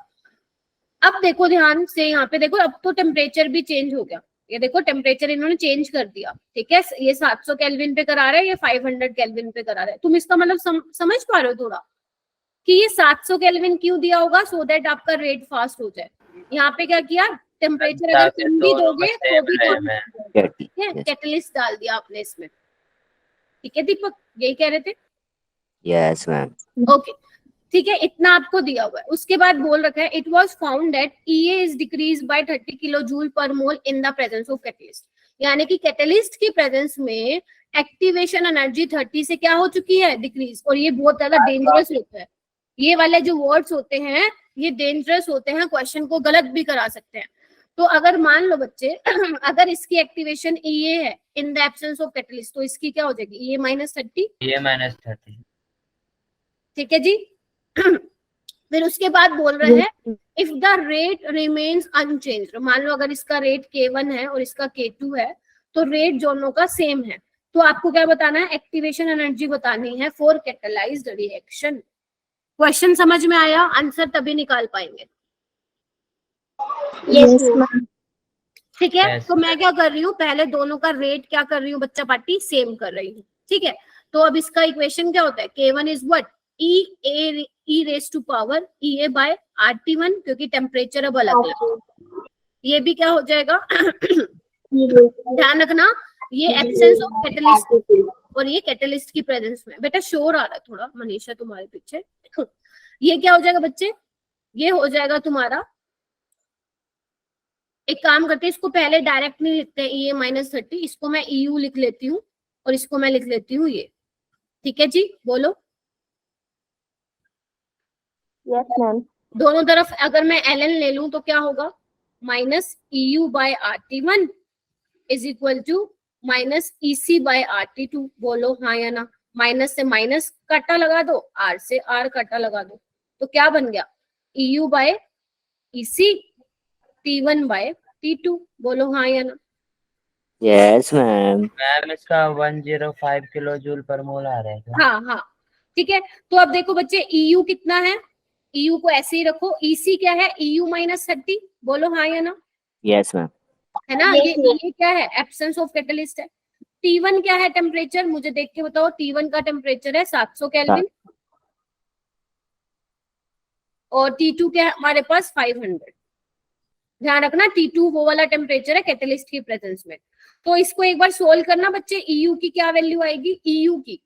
अब देखो ध्यान से, यहाँ पे देखो अब तो टेम्परेचर भी चेंज हो गया। ये देखो टेम्परेचर इन्होंने चेंज कर दिया, ठीक है। ये 700 केल्विन पे करा रहा है, ये 500 केल्विन पे करा रहा है। तुम इसका मतलब समझ पा रहे हो थोड़ा कि ये 700 केल्विन क्यों दिया होगा? सो दैट आपका रेट फास्ट हो जाए। यहाँ पे क्या किया, टेम्परेचर अगर ताकि कम भी दोनों दोगे का तो same भी रहे, कम मैम। होगा, Yes. ठीक है। कैटलिस्ट डाल दिया आपने इसमें, ठीक है दीपक, यही कह रहे थे? Yes, ma'am. ओके, ठीक है, इतना आपको दिया हुआ है। उसके बाद बोल रखा है it was found that EA is decrease by 30 kilo joule पर मोल in the presence of catalyst. यानी कि कैटलिस्ट की प्रेजेंस में एक्टिवेशन एनर्जी 30 से क्या हो चुकी है, डिक्रीज। और ये बहुत ज्यादा डेंजरस होता है, ये वाले जो वर्ड्स होते हैं ये डेंजरस होते हैं, क्वेश्चन को गलत भी करा सकते हैं। तो अगर मान लो बच्चे अगर इसकी एक्टिवेशन EA है in the absence of catalyst, तो इसकी क्या हो जाएगी, EA minus 30, ये -30। ठीक है जी। फिर उसके बाद बोल रहे हैं if the rate remains unchanged. मान लो अगर इसका रेट K1 है और इसका K2 है, तो रेट दोनों का सेम है, तो आपको क्या बताना है, एक्टिवेशन एनर्जी बतानी है फॉर कैटलाइज्ड रिएक्शन। क्वेश्चन समझ में आया? आंसर तभी निकाल पाएंगे, Yes, ma'am. ठीक है। Yes. तो मैं क्या कर रही हूँ, पहले दोनों का रेट क्या कर रही हूँ बच्चा पार्टी, सेम कर रही हूँ, ठीक है। तो अब इसका इक्वेशन क्या होता है, K1 is what, E raise to power EA by RT1, क्योंकि टेम्परेचर अब अलग है। ये भी क्या हो जाएगा ध्यान रखना, ये एब्सेंस ऑफ कैटलिस्ट और ये कैटलिस्ट की प्रेजेंस में। बेटा शोर आ रहा है थोड़ा मनीषा तुम्हारे पीछे। ये क्या हो जाएगा बच्चे, ये हो जाएगा तुम्हारा, एक काम करते हैं, इसको पहले डायरेक्ट नहीं लिखते हैं EA minus 30, इसको मैं EU लिख लेती हूँ और इसको मैं लिख लेती हूँ ये, ठीक है जी। बोलो Yes, ma'am. दोनों तरफ अगर मैं ln ले लूं तो क्या होगा, minus EU by RT1 is equal to minus EC by RT2। बोलो हाँ या ना, माइनस से माइनस काटा लगा दो, R से R काटा लगा दो, तो क्या बन गया, EU by EC T1 by T2। बोलो हाँ या ना। Yes, ma'am. मैम इसका 105 किलो जूल पर मोल आ रहा है क्या? हाँ हाँ ठीक है। तो अब देखो बच्चे EU कितना है, EU को ऐसे ही रखो, EC क्या है, EU minus 30। बोलो हाँ या ना, Yes, ma'am. है ना। Yes, ये क्या है, एब्सेंस ऑफ कैटलिस्ट है। T1 क्या है टेम्परेचर, मुझे देख के बताओ, T1 का टेम्परेचर है 700 केल्विन और T2 क्या है हमारे पास 500। ध्यान रखना T2 वो वाला टेम्परेचर है कैटलिस्ट की प्रेजेंस में। तो इसको एक बार सोल्व करना बच्चे, EU की क्या वैल्यू आएगी, EU की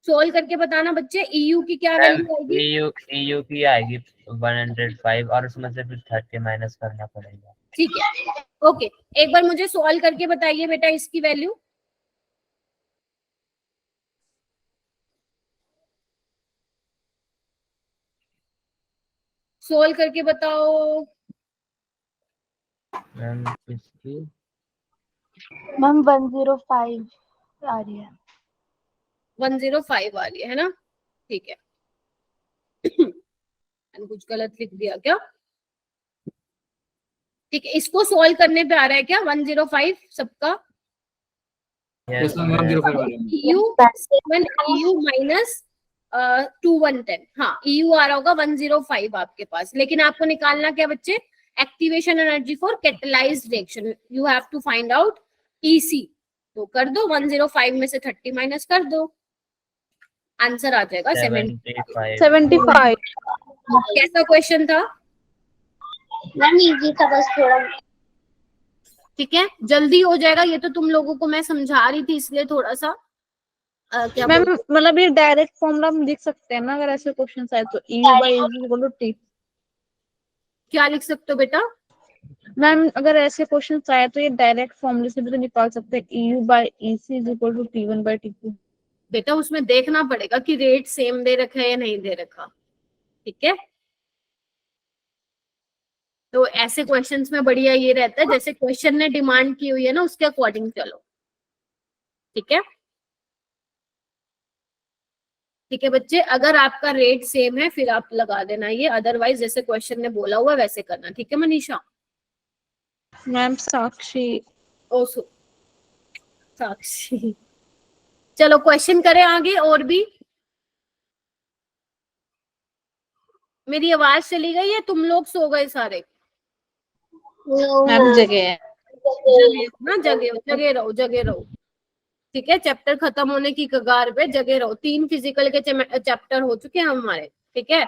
सोल्व करके बताना बच्चे, EU की क्या वैल्यू आएगी। EU की आएगी 105 और उसमें से फिर 30 माइनस करना पड़ेगा। ठीक है ओके, एक बार मुझे सोल्व करके बताइए बेटा इसकी वैल्यू। सोल्व करके बताओ। मैम इसकी मैम 105 आ रही है। 105 आ रही है ना, ठीक है। मैंने कुछ गलत लिख दिया क्या, ठीक है, इसको सोल्व करने पे आ रहा है क्या 105 सबका? यस मैम 105 वाले में। EU 7 EU माइनस 2110, हाँ EU आ रहा होगा 105 आपके पास, लेकिन आपको निकालना क्या बच्चे? Activation energy for catalysed reaction, you have to find out EC। तो कर दो 105 में से 30 माइनस कर दो, आंसर आ जाएगा 75। 75। कैसा क्वेश्चन था? मैम इजी था बस थोड़ा। ठीक है, जल्दी हो जाएगा, ये तो तुम लोगों को मैं समझा रही थी इसलिए थोड़ा सा क्या मैम बोलते- मतलब ये डायरेक्ट फॉर्मूला हम लिख सकते हैं ना अगर ऐसे क्वेश्चन आए तो? EU by AC is equal to T। क्या लिख सकते हो बेटा? मैम अगर ऐसे क्वेश्चन आए तो ये डायरेक्ट फॉर्मूले से भी तो निकाल सकते हैं। EU by EC is equal to T1 by T2। बेटा उसमें देखना पड़ेगा कि रेट सेम दे रखा है या नहीं दे रखा, ठीक है। तो ऐसे क्वेश्चंस में बढ़िया ये रहता है जैसे क्वेश्चन ने डिमांड की हुई है ना उसके अकॉर्डिंग चलो, ठीक है। ठीक है बच्चे, अगर आपका रेट सेम है फिर आप लगा देना ये, अदरवाइज जैसे क्वेश्चन ने बोला हुआ है वैसे करना, ठीक है मनीषा? मैम साक्षी। ओसो साक्षी। चलो क्वेश्चन करें आगे और भी। मेरी आवाज चली गई है, तुम लोग सो गए सारे? मैम जगह है। ना जगे रहो जगे रहो, ठीक है। चैप्टर खत्म होने की कगार पे, जगे रहो। 3 फिजिकल के चैप्टर हो चुके हैं हमारे, ठीक है।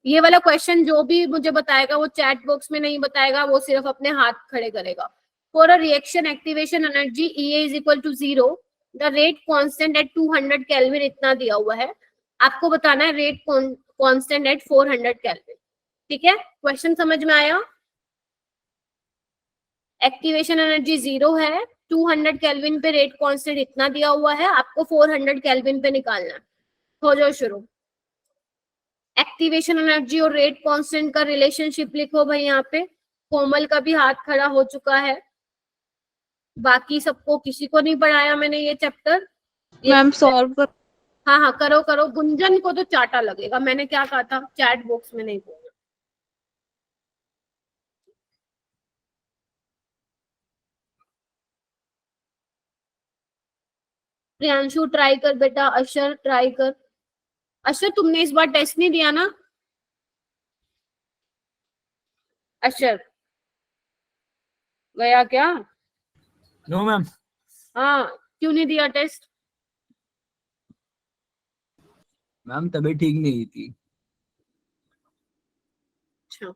ये वाला क्वेश्चन जो भी मुझे बताएगा वो चैट बॉक्स में नहीं बताएगा, वो सिर्फ अपने हाथ खड़े करेगा। For a reaction activation energy EA is equal to 0, the rate constant at 200 kelvin, इतना दिया हुआ है, आपको बताना है रेट कांस्टेंट एट 400 केल्विन, ठीक है। क्वेश्चन समझ में आया? एक्टिवेशन एनर्जी 0 है, 200 केल्विन पे रेट कांस्टेंट इतना दिया हुआ है, आपको 400 केल्विन पे निकालना है। हो जाओ शुरू। एक्टिवेशन एनर्जी और रेट कांस्टेंट का रिलेशनशिप लिखो भाई। यहाँ पे कोमल का भी हाथ खड़ा हो चुका है, बाकी सबको किसी को नहीं पढ़ाया मैंने ये चैप्टर। मैम सॉल्व कर। हाँ हाँ करो करो, गुंजन को तो चाटा लगेगा, मैंने क्या कहा था, चैट बॉक्स में नहीं बोलना। प्रियांशु ट्राई कर बेटा, अशर ट्राई कर। अशर तुमने इस बार टेस्ट नहीं दिया ना? अशर गया क्या? No ma'am. हाँ क्यों नहीं दिया टेस्ट? मैम तबीयत ठीक नहीं थी। अच्छा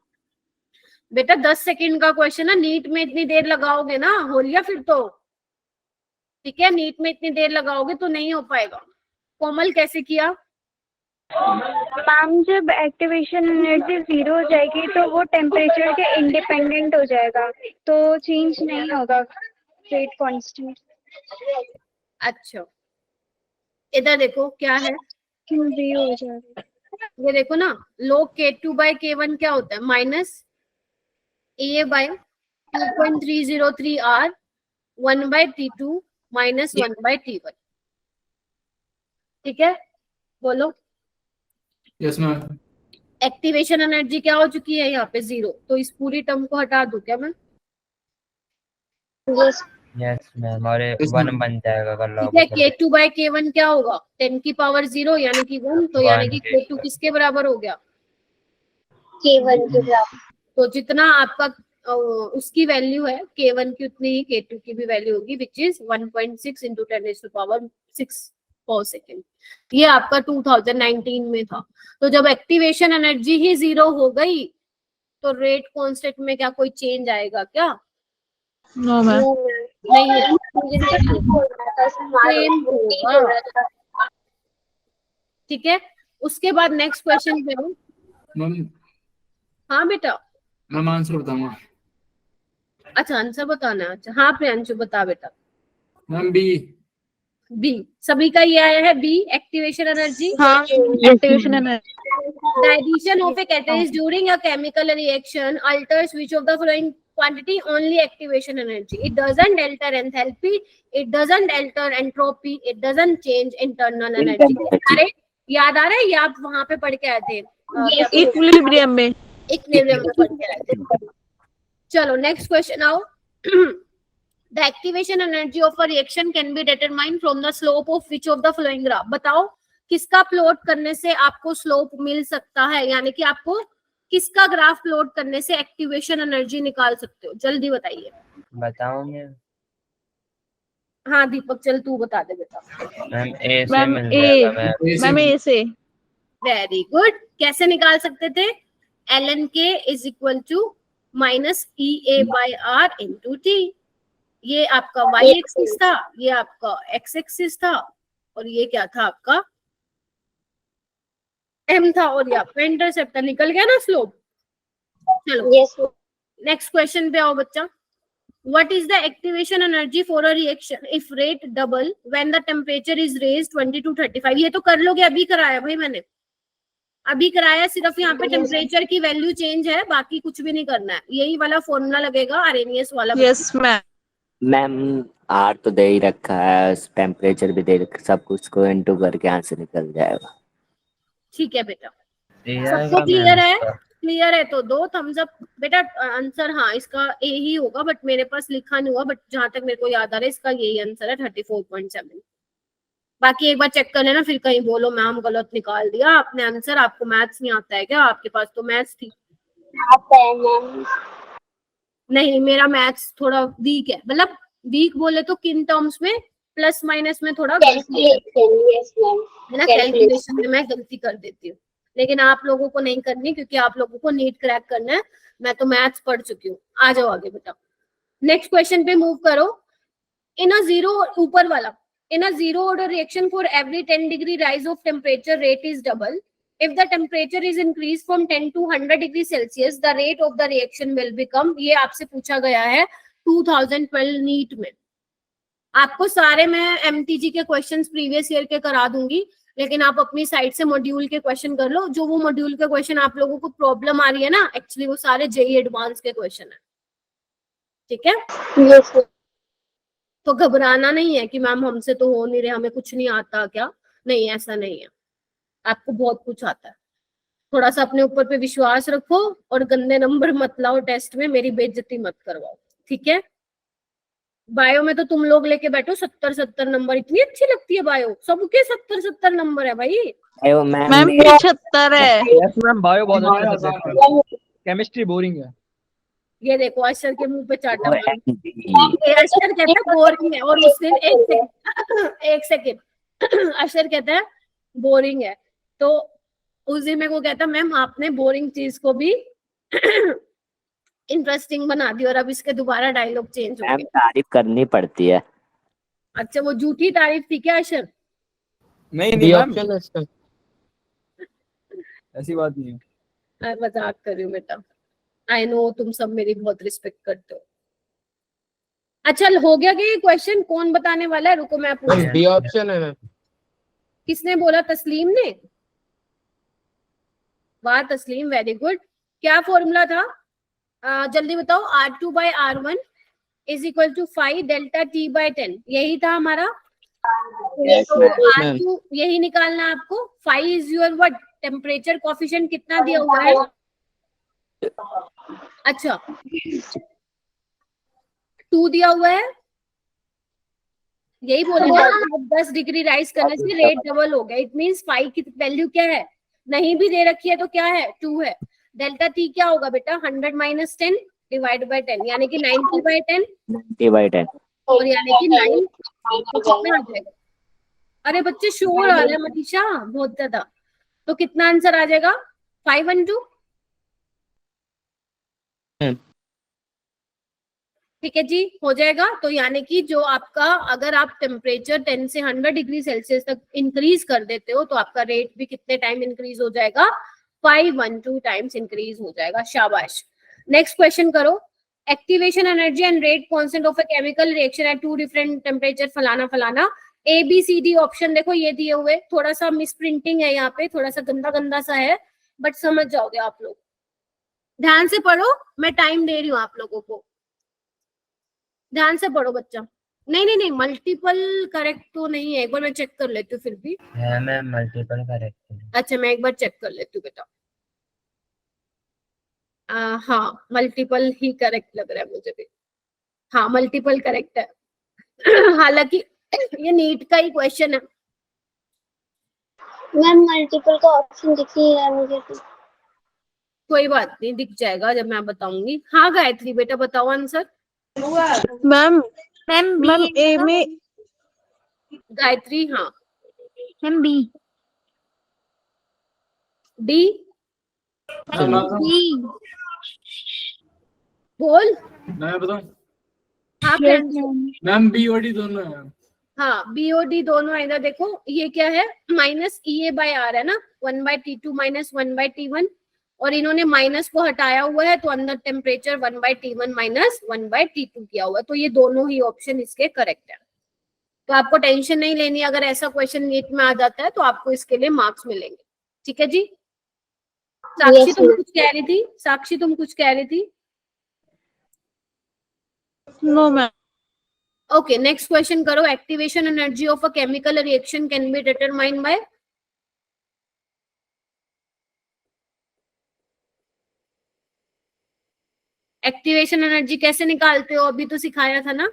बेटा 10 सेकंड का क्वेश्चन है, नीट में इतनी देर लगाओगे ना हो लिया फिर तो, ठीक है। नीट में इतनी देर लगाओगे तो नहीं हो पाएगा। कोमल कैसे किया? मैम जब एक्टिवेशन एनर्जी 0 हो जाएगी तो वो टेम्परेचर के इंडिपेंडेंट हो जाएगा, तो चेंज नहीं होगा, रेट कांस्टेंट। अच्छा इधर देखो क्या है, क्यों 0 हो जाएगा? ये देखो ना, log K2 by K1 क्या होता है? Minus EA by 2.303 R 1 by T2 minus 1 by T1, ठीक है। बोलो। Yes ma'am. एक्टिवेशन एनर्जी क्या हो चुकी है यहाँ पे 0, तो इस पूरी टर्म को हटा दूं क्या मैं? यस मैम, और 1 बन जाएगा अगर ठीक है। K2 by K1 क्या होगा? 10 की पावर 0 यानी कि 1, तो यानी कि K2 किसके बराबर हो गया? K1 के बराबर। तो जितना आपका उसकी वैल्यू है K1 की उतनी ही K2 की भी वैल्यू होगी, विच इज 1.6 इंटू 10⁻6 पर सेकेंड। ये आपका 2019 में था। तो जब एक्टिवेशन एनर्जी ही 0 हो गई तो रेट कांस्टेंट में क्या कोई चेंज आएगा क्या? No ma'am. नहीं सेम होगा, ठीक है। उसके बाद नेक्स्ट क्वेश्चन पे हूँ। मैम हाँ बेटा। मैम आंसर बताऊंगा। अच्छा आंसर बताना है, अच्छा हाँ प्रियांशु बता बेटा। मैम बी सभी का ये आया है बी, एक्टिवेशन एनर्जी। हाँ activation energy. The addition of a catalyst during a chemical reaction alters which of the following quantity? Only activation energy. It doesn't alter enthalpy, it doesn't alter entropy, it doesn't change internal energy. अरे याद आ रहा है, ये आप वहां पे पढ़ के आए थे इक्विलिब्रियम में। इक्विलिब्रियम में पढ़ के आए थे। चलो नेक्स्ट क्वेश्चन आओ. The activation energy of a reaction can be determined from the slope of which of the following graph. बताओ किसका प्लॉट करने से आपको स्लोप मिल सकता है, यानी कि आपको किसका ग्राफ प्लॉट करने से एक्टिवेशन एनर्जी निकाल सकते हो, जल्दी बताइए. बताऊं मैं? हाँ दीपक चल तू बता दे बेटा. मैम ए से मैम मिल ए जाएगा मैम. मैम ए से. Very good. कैसे निकाल सकते थे? ln k is equal to minus E A by R into T. ये आपका y एक्सिस था, ये आपका x एक्सिस था, और ये क्या था आपका m था, और ये आपका इंटरसेप्ट. निकल गया ना स्लोप. चलो Yes, ma'am. नेक्स्ट क्वेश्चन पे आओ बच्चा. What is the activation energy for a reaction if rate double when the temperature is raised 20 to 35? ये तो कर लोगे, अभी कराया भाई मैंने, अभी कराया. सिर्फ यहाँ पे टेम्परेचर की वैल्यू चेंज है, बाकी कुछ भी नहीं करना है. यही वाला फॉर्मूला लगेगा आरएनएस वाला. Yes ma'am. मैम आर तो दे ही रखा है, टेम्परेचर भी दे रखा, सब कुछ को इंटू करके यहाँ से निकल जाएगा. ठीक है बेटा, क्लियर सबको है क्लियर मैम है? इसका? क्लियर है तो दो थम्स अप बेटा. आंसर हाँ इसका ए ही होगा, बट मेरे पास लिखा नहीं हुआ, बट जहां तक मेरे को याद आ रहा है इसका यही आंसर है 34.7. बाकी एक बार चेक कर लेना, फिर कहीं बोलो मैम गलत निकाल दिया आपने आंसर. आपको मैथ्स नहीं आता है क्या? आपके पास तो मैथ्स थी. आता है मैम. नहीं मेरा मैथ्स थोड़ा वीक है, मतलब वीक बोले तो किन टर्म्स में, प्लस माइनस में थोड़ा गलती है Yes, ma'am. ना, कैलकुलेशन में मैं गलती कर देती हूँ. लेकिन आप लोगों को नहीं करनी, क्योंकि आप लोगों को नीट क्रैक करना है. मैं तो मैथ्स पढ़ चुकी हूँ. आ जाओ आगे बेटा. नेक्स्ट क्वेश्चन पे मूव करो. इन अ जीरो, ऊपर वाला, in a zero order reaction for every 10 degree rise of temperature rate is double. If the temperature is increased from 10 to 100 degree Celsius, the rate of the reaction will become. ये आपसे पूछा गया है 2012 नीट में. आपको सारे मैं एमटीजी के क्वेश्चंस प्रीवियस ईयर के करा दूंगी, लेकिन आप अपनी साइड से मॉड्यूल के क्वेश्चन कर लो. जो वो मॉड्यूल के क्वेश्चन आप लोगों को प्रॉब्लम आ रही है ना, एक्चुअली वो सारे जेई एडवांस के क्वेश्चन है. ठीक है, Yes, ma'am. तो घबराना नहीं है कि मैम हमसे तो हो नहीं रहे, हमें कुछ नहीं आता क्या. नहीं, ऐसा नहीं है, आपको बहुत कुछ आता है. थोड़ा सा अपने ऊपर पे विश्वास रखो और गंदे नंबर मत लाओ टेस्ट में, मेरी बेइज्जती मत करवाओ. ठीक है. बायो में तो तुम लोग लेके बैठो 70 नंबर, इतनी अच्छी लगती है बायो, सबके 70 नंबर है भाई. मैम 75 है. यस मैम, बायो बहुत अच्छा सब्जेक्ट है. केमिस्ट्री बोरिंग है. ये देखो अशर के मुंह पे चाटा वो मारो. MG. अशर कहता है बोरिंग है, और उस दिन एक सेकेंड अशर कहता है बोरिंग है, तो उस दिन मेरे को कहता मैम आपने बोरिंग चीज को भी इंटरेस्टिंग बना दी, और अब इसके दोबारा डायलॉग चेंज हो मैम गए. तारीफ करनी पड़ती है. अच्छा वो झूठी तारीफ थी क्या अशर? नहीं डी मैम, ऑप्शन है इसका. ऐसी बात नहीं है. मैं मजाक कर रही हूँ बेटा. आई नो तुम सब मेरी बहुत रिस्पेक्ट करते हो. अच्छा हो गया क्या ये क्वेश्चन? कौन बताने वाला है? रुको मैं पूछ. डी ऑप्शन है मैम. किसने बोला? तस्लीम ने. वाह तस्लीम, वेरी गुड. क्या फॉर्मूला था? जल्दी बताओ. R2/R1 is equal to 5 delta T by 10, यही था हमारा. Yes, तो ma'am. R2 यही निकालना है आपको. 5 is your what? Temperature coefficient कितना दिया हुआ है? अच्छा 2 दिया हुआ है, यही बोलेगा. 10 डिग्री राइज करने से रेट डबल हो गया. इट मींस 5 की वैल्यू क्या है? नहीं भी दे रखी है तो क्या है? 2 है. डेल्टा टी क्या होगा बेटा? 100 माइनस 10 डिवाइड बाय 10, यानी कि 90/10, 90/10. और यानी कि 9 तो कितना आ जाएगा? अरे बच्चे शोर आ रहा है मनीषा बहुत ज्यादा. तो कितना आंसर आ जाएगा? 512. ठीक है जी, हो जाएगा. तो यानी कि जो आपका, अगर आप टेम्परेचर 10 से 100 डिग्री सेल्सियस तक इंक्रीज कर देते हो, तो आपका रेट भी कितने टाइम इंक्रीज हो जाएगा? 512 टाइम्स इंक्रीज हो जाएगा. शाबाश. नेक्स्ट क्वेश्चन करो. Activation energy and rate constant of a chemical reaction at 2 different temperature फलाना फलाना. ABCD ऑप्शन देखो ये दिए हुए. थोड़ा सा मिस प्रिंटिंग है यहाँ पे, थोड़ा सा गंदा गंदा सा है, बट समझ जाओगे आप लोग. ध्यान से पढ़ो, मैं टाइम दे रही हूँ आप लोगों को. ध्यान से पढ़ो बच्चा. नहीं मल्टीपल करेक्ट तो नहीं है, एक बार मैं चेक कर लेती हूँ फिर भी. है मैम, मल्टीपल करेक्ट है. अच्छा मैं एक बार चेक कर लेती हूँ बेटा. हाँ मल्टीपल ही करेक्ट लग रहा है मुझे भी। हाँ मल्टीपल करेक्ट है। हालांकि ये नीट का ही क्वेश्चन है। मैम मल्टीपल का ऑप्शन दिख नहीं रहा है मुझे तो। कोई बात नहीं, दिख जाएगा जब मैं बताऊंगी। हाँ गायत्री बेटा बताओ आंसर। मैम मैम मैम ए में गायत्री हाँ। मैम बी डी बी बोल। मैं बताऊं? हाँ यस फ्रेंड्स। मैम बी और डी दोनों है। हाँ बी और डी दोनों है। इधर देखो ये क्या है, minus E A by R है ना, 1/T2 माइनस 1/T1, और इन्होंने माइनस को हटाया हुआ है तो अंदर टेम्परेचर 1/T1 माइनस 1/T2 किया हुआ है। तो ये दोनों ही ऑप्शन इसके करेक्ट है। तो आपको टेंशन नहीं लेनी, अगर ऐसा क्वेश्चन नीट में आ जाता है तो आपको इसके लिए मार्क्स मिलेंगे। ठीक है जी। साक्षी Yes, तुम ma'am. कुछ कह रही थी, साक्षी तुम कुछ कह रही थी। No ma'am. Okay next question करो। Activation energy of a chemical reaction can be determined by. Activation energy कैसे निकालते हो, अभी तो सिखाया था ना।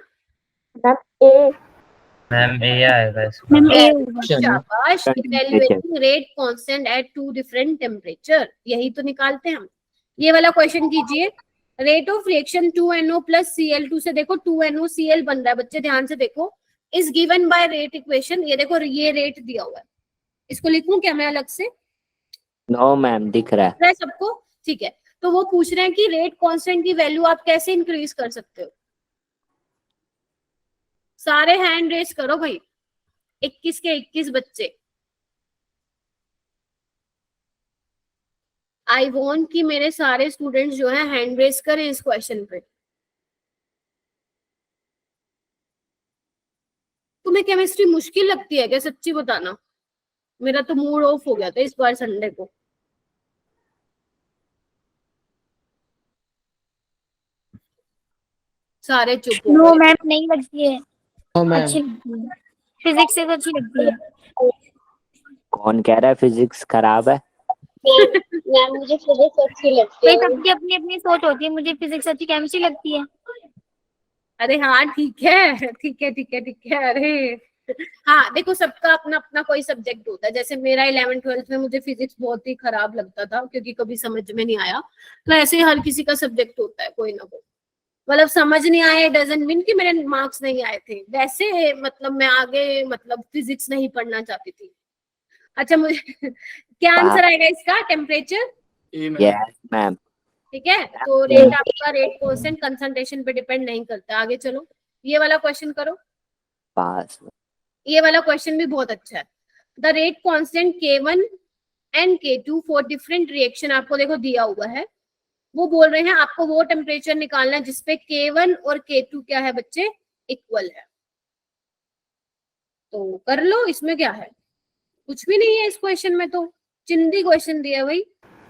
मैम ए आएगा इसका। मैम ए शाबाश। Temperature. Evaluating rate constant at two different temperature, यही तो निकालते हैं हम। ये वाला क्वेश्चन कीजिए। Rate of reaction 2NO plus Cl2 से देखो 2NOCl बन रहा है बच्चे, ध्यान से देखो। Is given by rate equation. ये देखो ये रेट दिया हुआ है, इसको लिखूं क्या मैं अलग से? नो मैम दिख रहा है। है सबको? ठीक है। तो वो पूछ रहे हैं कि रेट कांस्टेंट की वैल्यू आप कैसे इंक्रीज कर सकते हो। सारे हैंड रेस करो भाई, 21 के 21 बच्चे। आई वॉन्ट कि मेरे सारे स्टूडेंट्स जो है हैंड रेस करें इस क्वेश्चन पे। तुम्हें केमिस्ट्री मुश्किल लगती है क्या, सच्ची बताना? मेरा तो मूड ऑफ हो गया था इस बार संडे को। सारे चुप हो नो गए। मैम नहीं लगती है, अच्छी लगती है, फिजिक्स से तो अच्छी लगती है। कौन कह रहा है फिजिक्स खराब है? मैम मुझे फिजिक्स अच्छी लगती भाई है। सबकी अपनी अपनी सोच होती है, मुझे फिजिक्स अच्छी, केमिस्ट्री लगती है। अरे हाँ ठीक है ठीक है ठीक है ठीक है। अरे हाँ देखो सबका अपना अपना कोई सब्जेक्ट होता है। जैसे मेरा 11th-12th में मुझे फिजिक्स बहुत ही खराब लगता था क्योंकि कभी समझ में नहीं आया। तो ऐसे ही हर किसी का सब्जेक्ट होता है कोई ना कोई। मतलब समझ नहीं आया डजंट मीन कि मेरे मार्क्स नहीं आए थे। वैसे मतलब मैं आगे मतलब फिजिक्स नहीं पढ़ना चाहती थी। अच्छा मुझे क्या आंसर आएगा इसका? टेम्परेचर। ए मैम। Yes ma'am. ठीक है। तो रेट आपका रेट कांस्टेंट कंसंट्रेशन पे डिपेंड नहीं करता। आगे चलो ये वाला क्वेश्चन करो। पास। ये वाला क्वेश्चन भी बहुत अच्छा है। The rate constant K1 and K2 for different reaction आपको देखो दिया हुआ है। वो बोल रहे हैं आपको वो टेम्परेचर निकालना है जिसपे K1 और K2 क्या है बच्चे, इक्वल है। तो कर लो, इसमें क्या है, कुछ भी नहीं है इस क्वेश्चन में तो। चिंदी क्वेश्चन दिया है भाई।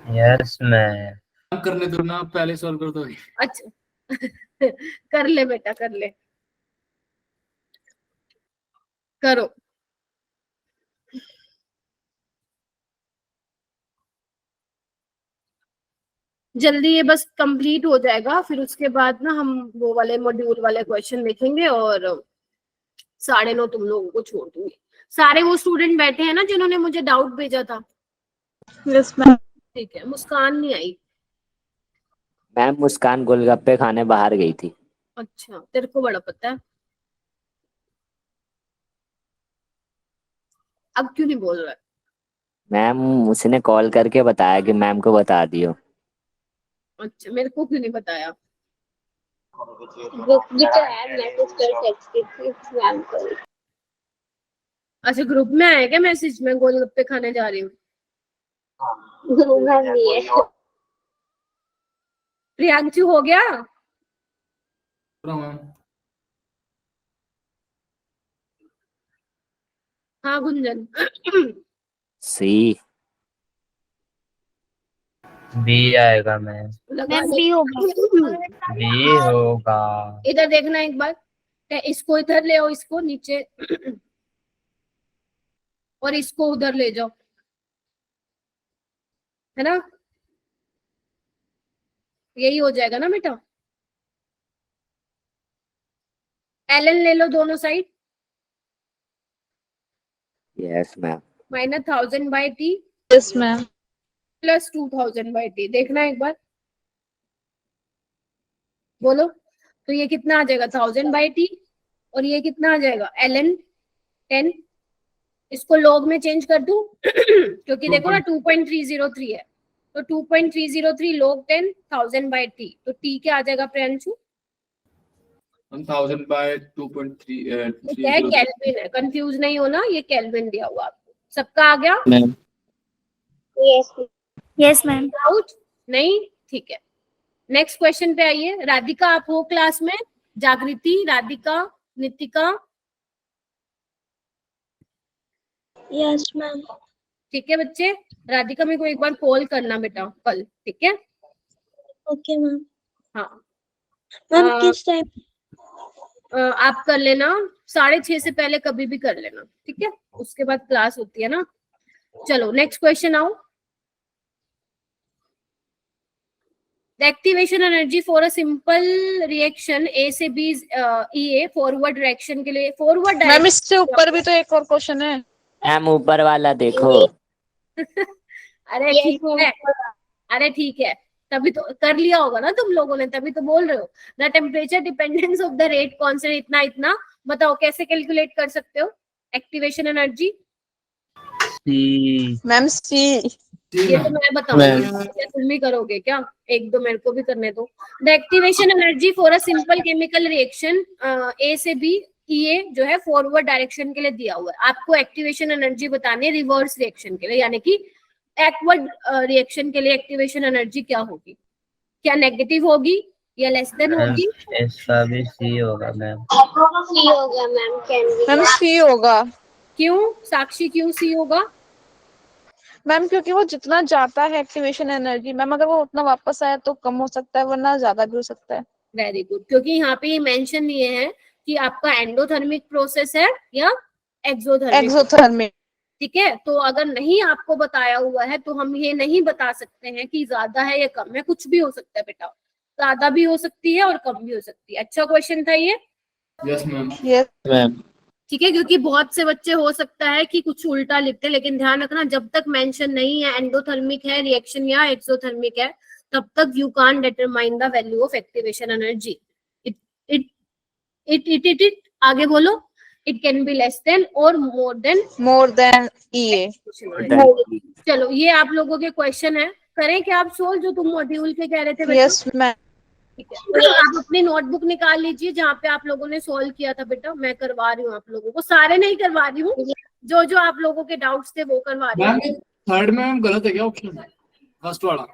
Yes ma'am. करने दो ना, पहले सॉल्व कर दो। अच्छा कर ले बेटा कर ले, करो। जल्दी ये बस कंप्लीट हो जाएगा, फिर उसके बाद ना हम वो वाले मॉड्यूल वाले क्वेश्चन देखेंगे और 9:30 तुम लोगों को छोड़ दूंगी। सारे वो स्टूडेंट बैठे हैं ना जिन्होंने मुझे डाउट भेजा था? Yes ma'am. ठीक है। मुस्कान नहीं आई। मैम मुस्कान गोलगप्पे खाने बाहर गई थी। अच्छा तेरे को बड़ा पता है। अब क्यों नहीं बोल रहा है? मैम उसने कॉल करके बताया कि मैम को बता दियो। अच्छा मेरे को क्यों नहीं बताया? ग्रुप भी तो है, मैसेज कर सकती थी मैम को। अच्छा ग्रुप में आया क्या मैसेज, मैं गोलगप्पे खाने जा रही हूँ? मैम नहीं है। प्रियांशु हो गया? मैम हाँ गुंजन। सी। बी आएगा मैम। लगा मैम दे। बी होगा। बी होगा। इधर देखना एक बार, इसको इधर ले आओ, इसको नीचे और इसको उधर ले जाओ, है ना? यही हो जाएगा ना बेटा। ln ले लो दोनों side, yes ma'am. Minus 1000 by T yes ma'am. Plus 2000 by T. देखना एक बार, बोलो। तो ये कितना आ जाएगा 1000 बाई टी, और ये कितना आ जाएगा ln 10। इसको log में चेंज कर दूं क्योंकि देखो ना 2.303 है, तो 2.303 log 10 1000 बाई टी, तो टी क्या आ जाएगा प्रियांशु? 1000 by 2.3 क्या है? केल्विन है, कंफ्यूज नहीं होना, ये केल्विन दिया हुआ आपको। सबका आ गया? Ma'am Yes. Yes ma'am. Doubt नहीं? ठीक है, नेक्स्ट क्वेश्चन पे आइए। राधिका आप हो क्लास में? जागृति, राधिका, नितिका, Yes, ma'am. ठीक है बच्चे। राधिका मेरे को एक बार कॉल करना बेटा कल, ठीक है? Okay, ma'am. हाँ Ma'am, हाँ। किस टाइम? आप कर लेना 6:30 से पहले, कभी भी कर लेना, ठीक है? उसके बाद क्लास होती है ना। चलो नेक्स्ट क्वेश्चन आओ। The activation energy for a simple reaction A से B EA फॉरवर्ड डायरेक्शन के लिए, फॉरवर्ड मैम इससे ऊपर भी तो एक और क्वेश्चन है। मैम ऊपर वाला देखो। अरे Yes, ठीक है, अरे ठीक है, तभी तो कर लिया होगा ना तुम लोगों ने, तभी तो बोल रहे हो। The temperature dependence of the rate constant इतना इतना, बताओ कैसे कैलकुलेट कर सकते हो एक्टिवेशन एनर्जी? मैम सी। ये तो मैं बताऊंगी, क्या तुम भी करोगे क्या? एक दो मेरे को भी करने दो। The activation energy for a simple chemical reaction A से बी ये जो है फॉरवर्ड डायरेक्शन के लिए दिया हुआ है। आपको एक्टिवेशन एनर्जी बतानी है रिवर्स रिएक्शन के लिए, यानी कि एक्वर्ड रिएक्शन के लिए एक्टिवेशन एनर्जी क्या होगी? क्या नेगेटिव होगी या लेस देन होगी? इसका भी सी होगा मैम। सी होगा मैम, कैन बी। मैम सी होगा। क्यों साक्षी, क्यों सी होगा? मैम क्योंकि वो जितना जाता है एक्टिवेशन एनर्जी मैम, अगर वो उतना वापस आया तो कम हो सकता है, वरना ज्यादा भी हो सकता है। वेरी गुड, क्योंकि यहाँ पे मेंशन ये है कि आपका एंडोथर्मिक प्रोसेस है या एक्सोथर्मिक। एक्सोथर्मिक। ठीक है, तो अगर नहीं आपको बताया हुआ है तो हम ये नहीं बता सकते हैं कि ज्यादा है या कम है, कुछ भी हो सकता है बेटा, ज्यादा भी हो सकती है और कम भी हो सकती है। अच्छा क्वेश्चन था ये। Yes ma'am. यस मैम ठीक है, क्योंकि बहुत से बच्चे हो सकता है कि कुछ उल्टा लिखते, लेकिन ध्यान रखना जब तक मेंशन नहीं है एंडोथर्मिक है रिएक्शन या एक्सोथर्मिक है, तब तक you can't determine the value of activation energy. It आगे बोलो। It can be less than और मोर देन EA। चलो ये आप लोगों के क्वेश्चन है, करें क्या आप सोल्व जो तुम मॉड्यूल के कह रहे थे बेटा? Yes ma'am. ठीक है, तो आप अपनी नोटबुक निकाल लीजिए जहाँ पे आप लोगों ने सोल्व किया था बेटा। मैं करवा रही हूँ आप लोगों को, सारे नहीं करवा रही हूँ, जो जो आप लोगों के डाउट्स थे वो करवा रही मैम हूँ। थर्ड में मैम गलत है क्या ऑप्शन? फर्स्ट वाला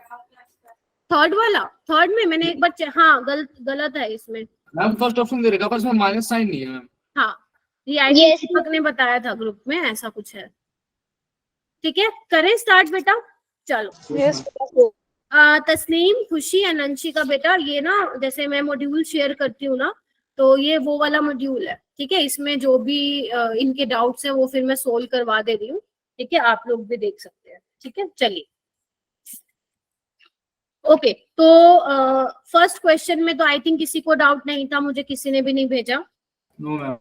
थर्ड वाला, थर्ड में मैंने एक बार हाँ गलत है इसमें। मैम फर्स्ट ऑप्शन दे रखा पर इसमें माइनस साइन नहीं है मैम। हाँ ये Yes. दीपक ने बताया था ग्रुप में, ऐसा कुछ है। ठीक है, करें स्टार्ट बेटा। चलो यस तस्नीम, खुशी, अनंशी का बेटा, ये ना जैसे मैं मॉड्यूल शेयर करती हूँ ना, तो ये वो वाला मॉड्यूल है। ठीक है, इसमें जो भी इनके डाउट्स हैं वो फिर मैं सोल्व करवा दे रही हूँ। ठीक है, आप लोग भी देख सकते हैं। ठीक है, चलिए ओके। तो फर्स्ट क्वेश्चन में तो आई थिंक किसी को डाउट नहीं था, मुझे किसी ने भी नहीं भेजा। No ma'am.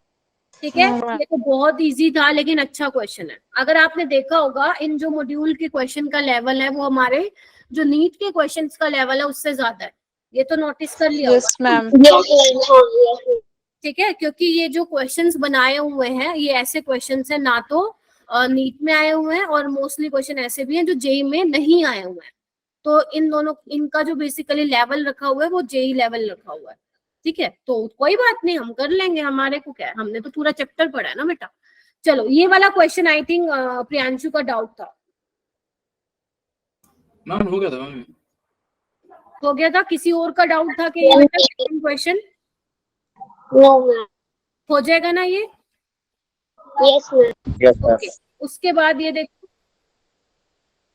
ठीक है, No, ma'am. ये तो बहुत इजी था लेकिन अच्छा क्वेश्चन है। अगर आपने देखा होगा इन जो मॉड्यूल के क्वेश्चन का लेवल है वो हमारे जो नीट के क्वेश्चंस का लेवल है उससे ज्यादा है। ये तो नोटिस कर लिया यस होगा। मैम। ठीक है, क्योंकि ये जो क्वेश्चंस बनाए हुए हैं ये ऐसे क्वेश्चंस हैं ना तो नीट में आए हुए हैं, और मोस्टली क्वेश्चन ऐसे भी हैं जो जेई में नहीं आए हुए हैं। तो इन दोनों इनका जो बेसिकली लेवल रखा हुआ है वो जेई लेवल रखा हुआ है। ठीक है, तो कोई बात नहीं, हम कर लेंगे, हमारे को क्या है, हमने तो पूरा चैप्टर पढ़ा है ना बेटा। चलो ये वाला क्वेश्चन आई थिंक प्रियांशु का डाउट था। मैम हो गया था मैम। हो गया था, किसी और का डाउट था कि ये बेटा सेकंड क्वेश्चन नो मैम। हो जाएगा ना ये? Yes ma'am. ओके, उसके बाद ये देखो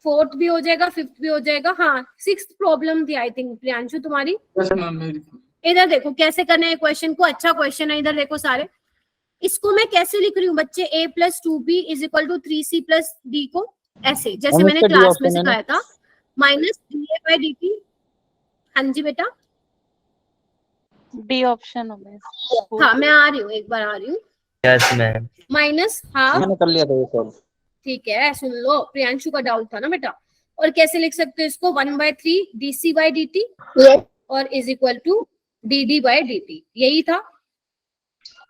फोर्थ भी हो जाएगा, फिफ्थ भी हो जाएगा। हाँ, सिक्स्थ प्रॉब्लम थी आई थिंक प्रियांशु तुम्हारी। यस मैम मेरी। इधर देखो कैसे करना है क्वेश्चन को, अच्छा क्वेश्चन है, इधर देखो सारे। इसको मैं कैसे लिख रही हूँ बच्चे? a + 2b = 3c + d को ऐसे, जैसे मैंने क्लास में सिखाया था, -dA/dt हाँ जी बेटा, डी ऑप्शन हो गया। हाँ मैं आ रही हूँ, एक बार आ रही हूँ। Yes ma'am. माइनस हाफ, मैंने कर लिया था ये सब। ठीक है सुन लो, प्रियांशु का डाउट था ना बेटा। और कैसे लिख सकते हो इसको, 1/3 dc by dt Yes. और is equal to dd by dt, यही था।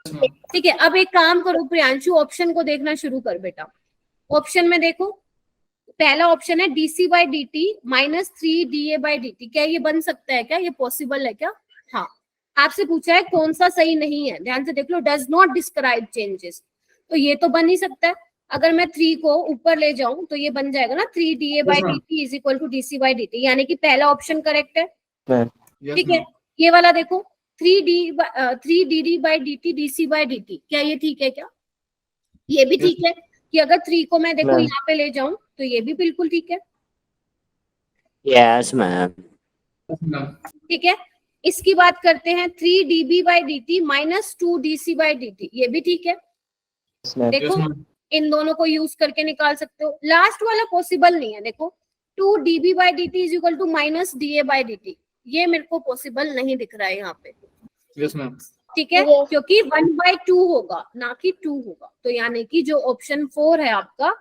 ठीक है, अब एक काम करो प्रियांशु, ऑप्शन को देखना शुरू कर बेटा। ऑप्शन में देखो, पहला ऑप्शन है dc by dt minus 3 da by dt। क्या ये बन सकता है क्या, ये पॉसिबल है क्या? हाँ, आपसे पूछा है कौन सा सही नहीं है, ध्यान से देख लो, डज नॉट डिस्क्राइब चेंजेस, तो ये तो बन ही सकता है। अगर मैं 3 को ऊपर ले जाऊं तो ये बन जाएगा ना 3 da by dt is equal to dc by dt, यानी कि पहला ऑप्शन करेक्ट है। Yes, ठीक है, ma'am. ये वाला देखो 3 dd by dt dc by dt, क्या ये ठीक है क्या? ये भी ठीक है कि अगर 3 को मैं देखो मैम। यहाँ पे ले जाऊं तो ये भी बिल्कुल ठीक है। Yes ma'am. Yes, ma'am. ठीक है, इसकी बात करते हैं 3 db by dt minus 2 dc by dt, ये भी ठीक है। Yes, देखो ma'am. इन दोनों को यूज करके निकाल सकते हो। लास्ट वाला पॉसिबल नहीं है, देखो 2 db by dt is equal to minus da by dt, ये मेरे को पॉसिबल नहीं दिख रहा है यहाँ पे। Yes, ma'am. ठीक है, Yes. क्योंकि 1/2 होगा ना कि 2 होगा, तो यानी कि जो ऑप्शन 4 है आपका,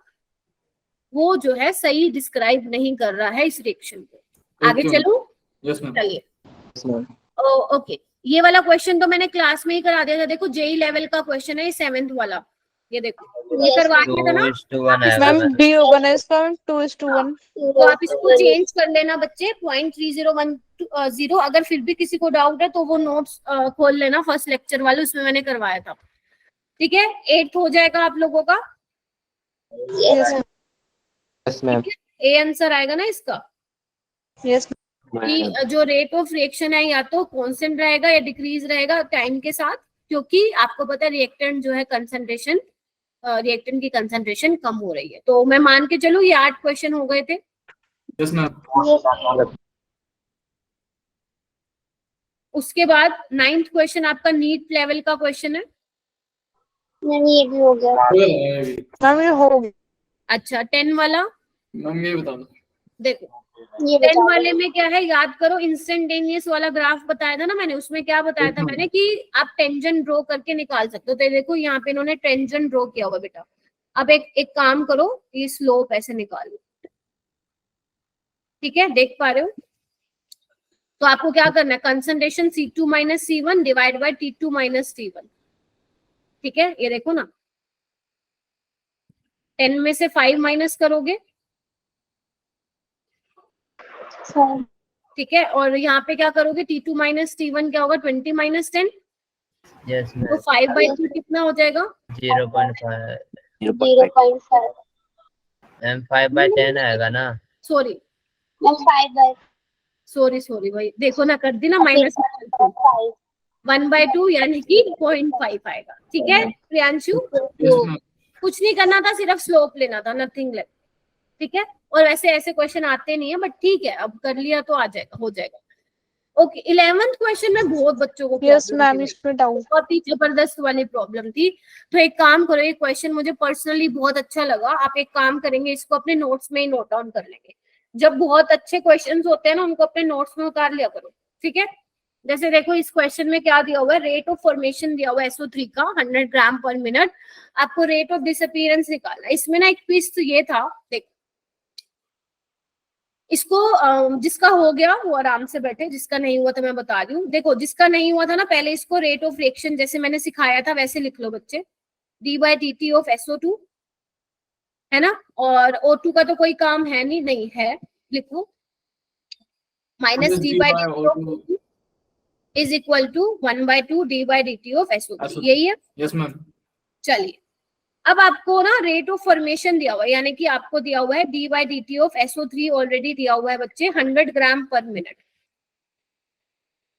वो जो है सही डिस्क्राइब नहीं कर रहा है इस रिएक्शन को। आगे Okay. चलूं? Yes, ma'am. चलिए, Yes, ma'am. ओके, ये वाला क्वेश्चन तो मैंने क्लास में ही करा दिया था। देखो जेई लेवल का क्वेश्चन है, 7th वाला, ये देखो ये Yes, करवा दिया था ना। 2:1 आएगा मैम मैम। डी होगा ना इसका, 2:1। तो आप इसको चेंज कर लेना बच्चे, 0.3010। अगर फिर भी किसी को डाउट है तो वो नोट्स खोल लेना, फर्स्ट लेक्चर वाले, उसमें मैंने करवाया था। ठीक है, 8th हो जाएगा आप लोगों का। Yes. Yes, ma'am. A answer आएगा ना इसका, यस कि जो रेट ऑफ रिएक्शन है या तो कांस्टेंट रहेगा या डिक्रीज रहेगा टाइम के साथ, क्योंकि आपको पता है रिएक्टेंट जो है कंसंट्रेशन, रिएक्टेंट की कंसंट्रेशन कम हो रही है। तो मैं मान के चलूं ये 8 क्वेश्चन हो गए थे। Yes, ma'am. Yes. उसके बाद 9th क्वेश्चन आपका नीट लेवल का क्वेश्चन है। मैम ये भी हो गया। मैम ये हो गया। अच्छा, 10 वाला मैम ये बता दो। देखो, ये 10 बता वाले में क्या है, याद करो, इंस्टेंटेनियस वाला ग्राफ बताया था ना मैंने, उसमें क्या बताया था मैंने कि आप टेंजेंट ड्रॉ करके निकाल सकते हो। तो देखो यहाँ पे इन्होंने टेंजेंट ड्रॉ किया हुआ बेटा। अब एक काम करो, ये स्लोप ऐसे निकालो। ठीक है, देख पा रहे हो? तो आपको क्या करना है, concentration C2 minus C1 divide by T2 minus T1। ठीक है, ये देखो ना, 10 में से 5 माइनस करोगे, सर। ठीक है, और यहाँ पे क्या करोगे, T2 माइनस T1 क्या होगा, 20 माइनस 10, यस तो मैम। 5/2 कितना हो जाएगा? 0.5 0.5 मैम। 5/10 आएगा ना। सॉरी मैम 5/5 सॉरी भाई, देखो ना, कर दी ना माइनस 1/2, यानी कि 0.5 आएगा। ठीक है प्रियांशु, Yes, ma'am. कुछ नहीं करना था, सिर्फ स्लोप लेना था, नथिंग लेस। ठीक है, और वैसे ऐसे क्वेश्चन आते नहीं है, बट ठीक है, अब कर लिया तो आ जाएगा, हो जाएगा। ओके, 11th क्वेश्चन में बहुत बच्चों को यस problem मैम थी, इसमें डाउट। बहुत ही जबरदस्त वाली प्रॉब्लम थी। तो एक काम करो, ये क्वेश्चन मुझे पर्सनली बहुत अच्छा लगा। आप एक काम करेंगे, इसको अपने नोट्स में ही नोट डाउन कर लेंगे। जब बहुत अच्छे क्वेश्चंस होते हैं ना, उनको अपने नोट्स में उतार लिया करो। ठीक है, जैसे देखो इस क्वेश्चन में क्या दिया हुआ है, रेट ऑफ फॉर्मेशन दिया हुआ है SO3 का 100 ग्राम पर मिनट। आपको रेट ऑफ डिसअपीयरेंस निकालना है। इसमें ना एक ट्विस्ट ये था, देखो इसको जिसका हो गया वो आराम से बैठे, जिसका नहीं हुआ तो मैं बता रही हूँ। देखो जिसका नहीं हुआ था ना, पहले इसको रेट ऑफ रिएक्शन जैसे मैंने सिखाया था वैसे लिख लो बच्चे, d/dt ऑफ SO2 है ना, और O2 का तो कोई काम है नहीं है, लिखो minus d/dt of O2 is equal to 1/2 d/dt of SO3, यही है। Yes, ma'am. चलिए, अब आपको ना रेट ऑफ फॉर्मेशन दिया हुआ है, यानी कि आपको दिया हुआ है d/dt ऑफ SO3 ऑलरेडी दिया हुआ है बच्चे 100 ग्राम पर मिनट।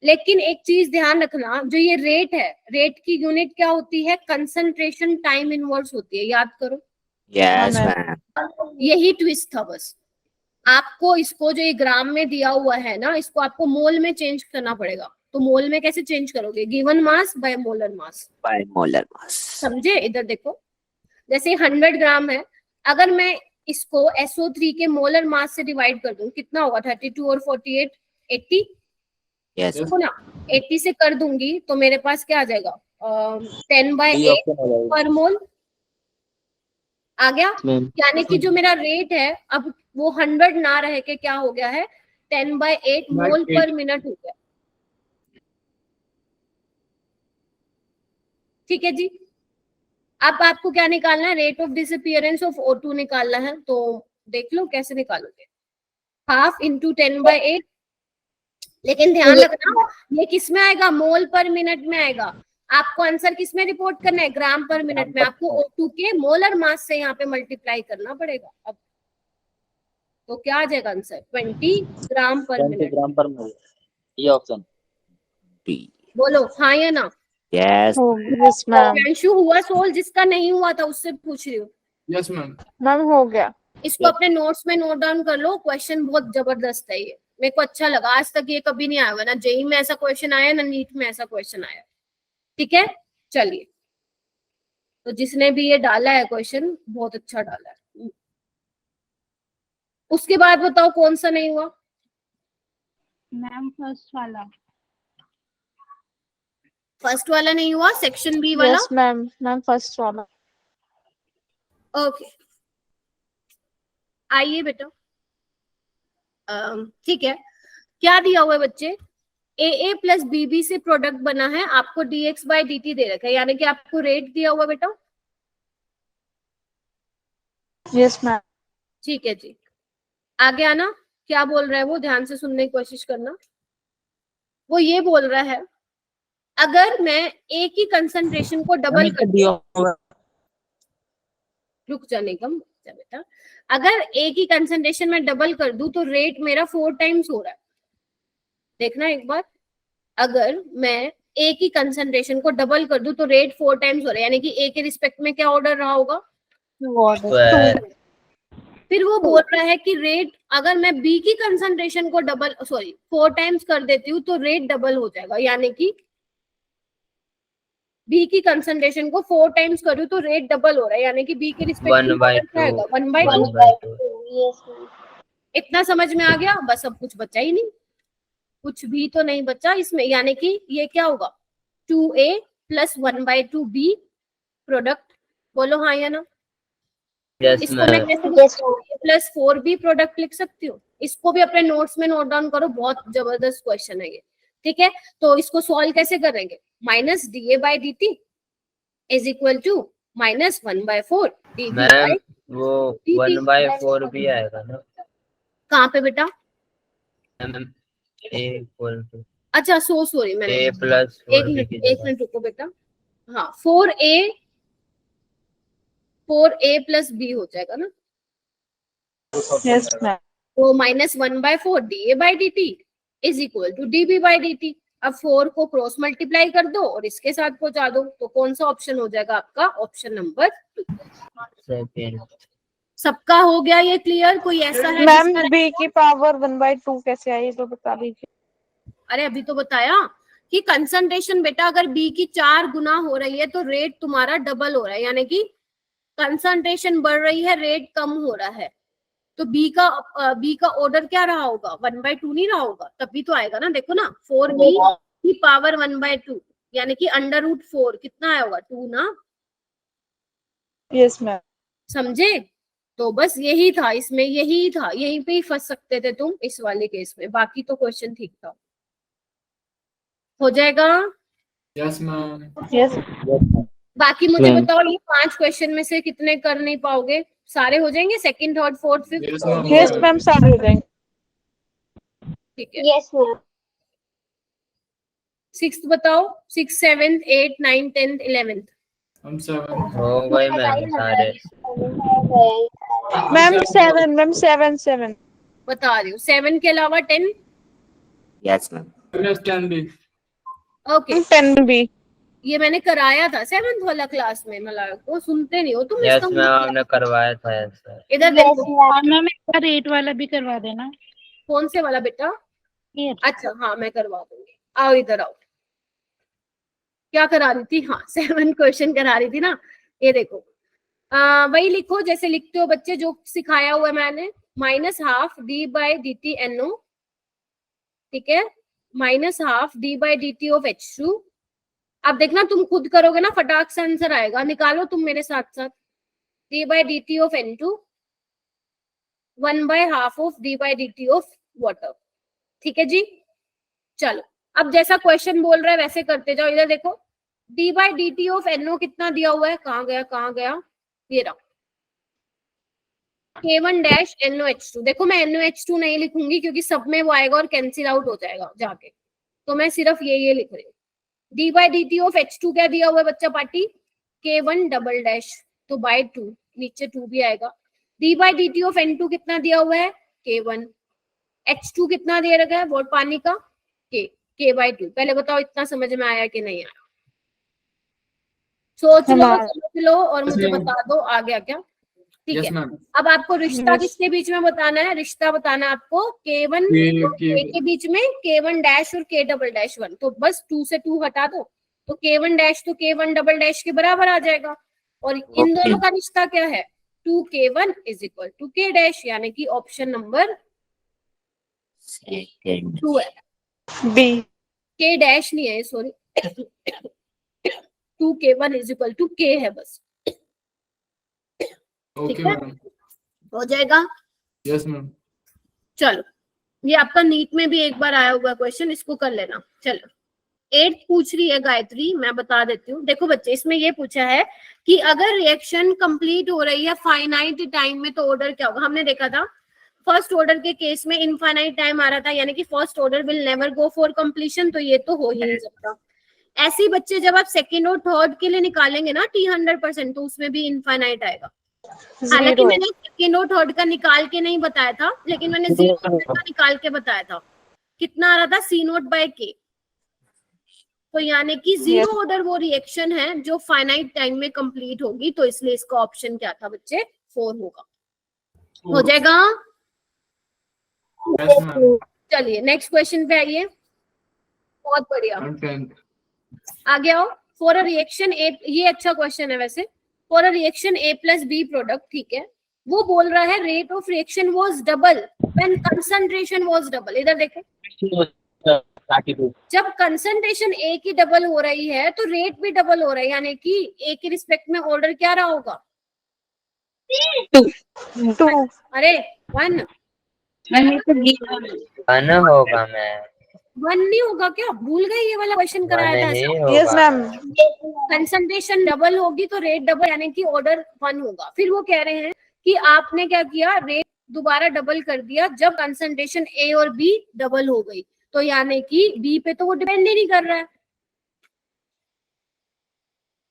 लेकिन एक चीज ध्यान रखना, जो ये रेट है, रेट की यूनिट क्या होती है, कंसंट्रेशन टाइम इनवर्स होती है, याद करो। Yes ma'am. यही ट्विस्ट था बस। आपको इसको जो ये ग्राम में दिया हुआ है ना, इसको आपको मोल में चेंज करना पड़ेगा। तो मोल में कैसे चेंज करोगे, given mass by molar mass, by molar mass. समझे? इधर देखो, जैसे 100 ग्राम है, अगर मैं इसको SO3 के मोलर मास से डिवाइड कर दूं, कितना होगा, 32 और 48 80, यस देखो ना 80 से कर दूंगी तो मेरे पास क्या आ जाएगा 10/8 ऑप्शन हो जाएगा पर मोल आ गया। मैम। यानी कि जो मेरा रेट है अब वो 100 ना रह के क्या हो गया है 10/8 मोल पर मिनट हो गया। ठीक है जी। अब आपको क्या निकालना है, rate of disappearance of O2 निकालना है। तो देख लो कैसे निकालोगे, हाफ इंटू 10/8। लेकिन ध्यान रखना ये किस में आएगा, मोल पर मिनट में आएगा। आपको आंसर किस में रिपोर्ट करना है, ग्राम पर मिनट में। आपको O2 के मोलर मास से यहाँ पे मल्टीप्लाई करना पड़ेगा। अब तो क्या आ जाएगा आंसर 20 ग्राम पर 20 मिनट। ग्राम पर मिनट, ये ऑप्शन। बी। बोलो हाँ या ना। Yes yes ma'am. अंशु हुआ सोल, जिसका नहीं हुआ था उससे पूछ रही हूँ। Yes ma'am. मैम हो गया। इसको अपने नोट्स में नोट डाउन कर लो, क्वेश्चन बहुत जबरदस्त है ये, मेरे को अच्छा लगा। आज तक ये कभी नहीं आया हुआ, ना जेई में ऐसा क्वेश्चन आया ना नीट में ऐसा क्वेश्चन आया। ठीक है चलिए, तो जिसने भी ये डाला है क्वेश्चन बहुत अच्छा डाला है। उसके बाद बताओ कौन सा नहीं हुआ। मैम फर्स्ट वाला। फर्स्ट वाला नहीं हुआ, सेक्शन बी वाला। Yes ma'am. मैम फर्स्ट वाला। ओके आइए बेटा। ठीक है, क्या दिया हुआ है बच्चे, AA प्लस BB से प्रोडक्ट बना है, आपको dx/dt दे रखा है, यानी कि आपको रेट दिया हुआ बेटा। Yes ma'am. ठीक है जी, आगे आना। क्या बोल रहा है वो, ध्यान से सुनने की कोशिश करना। वो ये बोल रहा है अगर मैं एक ही कंसंट्रेशन को डबल कर, रुक जा निगम बेटा, अगर एक ही कंसंट्रेशन में डबल कर दूं तो रेट मेरा 4 टाइम्स हो रहा है। देखना एक बार, अगर मैं ए की कंसंट्रेशन को डबल कर दूं तो रेट 4 टाइम्स हो रहा है, यानी कि ए के रिस्पेक्ट में क्या ऑर्डर रहा होगा। फिर वो बोल रहा है कि रेट अगर मैं बी की कंसंट्रेशन को 4 टाइम्स कर देती हूँ तो रेट डबल हो जाएगा, यानी कि बी की कंसंट्रेशन को 4 टाइम्स करूँ तो रेट डबल हो रहा है, यानी कि बी के रिस्पेक्ट में 1/2 1/2। इतना समझ में आ गया। बस अब कुछ बचा ही नहीं, कुछ भी तो नहीं बचा इसमें, यानी कि ये क्या होगा 2A प्लस 1/2 B प्रोडक्ट। बोलो हाँ या ना। यस इसको मैं मैम। कैसे प्लस 4B प्रोडक्ट लिख सकती हूँ, इसको भी अपने नोट्स में नोट डाउन करो, बहुत जबरदस्त क्वेश्चन है ये। ठीक है, तो इसको सॉल्व कैसे करेंगे, minus DA/dt is equal to minus 1/4 DB ma'am वो 1/4 भी आएगा ना। कहाँ पे बेटा, मैम A इक्वल टू अच्छा सॉरी मैंने A प्लस एक मिनट रुको बेटा। हाँ 4A प्लस B हो जाएगा ना। Yes ma'am. तो minus 1/4 DA/dt is equal to DB/dt। अब 4 को क्रॉस मल्टीप्लाई कर दो और इसके साथ पहुंचा दो, तो कौन सा ऑप्शन हो जाएगा आपका, ऑप्शन नंबर 2। सेकंड। सबका हो गया ये क्लियर, कोई ऐसा है मैम जिसका- बी की पावर 1/2 कैसे आई तो बता दीजिए। अरे अभी तो बताया कि कंसंट्रेशन बेटा अगर बी की 4 गुना हो रही है तो रेट तुम्हारा डबल हो रहा है, यानी कि कंसंट्रेशन बढ़ रही है रेट कम हो रहा है। तो बी का ऑर्डर क्या रहा होगा, 1/2 नहीं रहा होगा, तभी तो आएगा ना। देखो ना 4B की पावर 1/2 यानी कि √4 कितना आया होगा 2 ना। Yes ma'am. समझे, तो बस यही था इसमें, यही था, यहीं पे ही फंस सकते थे तुम इस वाले केस में, बाकी तो क्वेश्चन ठीक था। हो जाएगा। Yes ma'am. यस। बाकी मुझे मैम। बताओ ये 5 क्वेश्चन में से कितने कर नहीं पाओगे, सारे हो जाएंगे, second third fourth fifth. Yes ma'am. Yes ma'am सारे हो जाएंगे। ठीक है, यस मैम। 6th बताओ, 6th 7th 8th 9th 10th 11th। हम 7। हो गए मैम सारे। मैम 7 मैम 7 बता रही हूँ 7 के अलावा 10। Yes ma'am. Yes can be. Okay 10 भी। ये मैंने कराया था 7th वाला क्लास में, मतलब वो सुनते नहीं हो तुम। यस इसका मैम हमने करवाया था ऐसा। इधर देखो, और मैम एक बार रेट वाला भी करवा देना। कौन से वाला बेटा, ये अच्छा हाँ मैं करवा दूंगी, आओ इधर आओ। क्या करा रही थी, हाँ 7 क्वेश्चन करा रही थी ना। ये देखो वही लिखो जैसे लिखते हो बच्चे, जो सिखाया हुआ है मैंने, -12 D/dt NO। ठीक है, minus half D by D T of H2। अब देखना तुम खुद करोगे ना, फटाक से आंसर आएगा, निकालो तुम मेरे साथ साथ। D by D T of N2 1 by half of D by D T of water. ठीक है जी, चलो अब जैसा क्वेश्चन बोल रहा है वैसे करते जाओ। इधर देखो, D by D T of NO कितना दिया हुआ है, कहाँ गया, ये रहा, K1 डैश NOH2। देखो मैं NOH2 नहीं लिखूंगी क्योंकि सब में वो आएगा और कैंसिल आउट हो जाएगा जाके, तो मैं सिर्फ ये लिख रही हूँ। D by D T of H2 क्या दिया हुआ है बच्चा पार्टी, K1 डबल डैश, तो बाय 2, नीचे 2 भी आएगा। D by D T of N2 कितना दिया हुआ है, K1। H2 कितना दे रखा है, वो पानी का, K बाई 2। पहले बताओ इतना समझ में आया कि नहीं आया, सोच लो समझ लो और मुझे बता दो आ गया क्या। ठीक Yes, है, ma'am. अब आपको रिश्ता किसके बीच में बताना है, रिश्ता बताना है आपको K1 और K के बीच में, K1 डैश और K डबल डैश 1। तो बस 2 से 2 हटा दो, तो K1 डैश तो K1 डबल डैश के बराबर आ जाएगा। और इन दोनों का रिश्ता क्या है, 2K1 is equal to K dash, यानी कि ऑप्शन नंबर 2 है। बी। K डैश नहीं है, sorry 2K1 is equal to K है बस। ठीक Okay, है, ma'am. हो जाएगा। Yes, ma'am. चलो ये आपका नीट में भी एक बार आया हुआ क्वेश्चन, इसको कर लेना। चलो 8 पूछ रही है गायत्री, मैं बता देती हूँ। देखो बच्चे, इसमें ये पूछा है कि अगर रिएक्शन कंप्लीट हो रही है फाइनाइट टाइम में तो ऑर्डर क्या होगा। हमने देखा था फर्स्ट ऑर्डर के केस में इनफाइनाइट टाइम आ रहा था, यानी कि first order will never go for completion, तो ये तो हो ही नहीं सकता। ऐसे ही बच्चे जब आप सेकेंड और थर्ड के लिए निकालेंगे ना T 100%, तो उसमें भी इनफाइनाइट आएगा। हालांकि मैंने सेकेंड और थर्ड का निकाल के नहीं बताया था, लेकिन मैंने जीरो का निकाल के बताया था। कितना आ रहा था, C नोट बाय K। तो यानी कि जीरो ऑर्डर वो रिएक्शन है जो फाइनाइट टाइम में कंप्लीट होगी, तो इसलिए इसका ऑप्शन क्या था बच्चे, 4 होगा। हो जाएगा। Yes, ma'am. चलिए नेक्स्ट क्वेश्चन पे आइए। बहुत बढ़िया, I'm 10th. आगे आओ। फॉर अ रिएक्शन ए, ये अच्छा क्वेश्चन है वैसे। For a reaction A plus B product, ठीक है, वो बोल रहा है rate of reaction was double when concentration was double. इधर देखो, जब कंसंट्रेशन A की डबल हो रही है तो रेट भी डबल हो रहा है, यानी कि A के रिस्पेक्ट में ऑर्डर क्या रहा होगा, 2। अरे 1 होगा मैं 1 नहीं होगा क्या, भूल गए ये वाला क्वेश्चन कराया था ऐसा। Yes ma'am. कंसंट्रेशन डबल होगी तो रेट डबल, यानी कि ऑर्डर 1 होगा। फिर वो कह रहे हैं कि आपने क्या किया, रेट दोबारा डबल कर दिया जब कंसंट्रेशन A और B डबल हो गई, तो यानी कि B पे तो वो डिपेंड ही नहीं कर रहा है।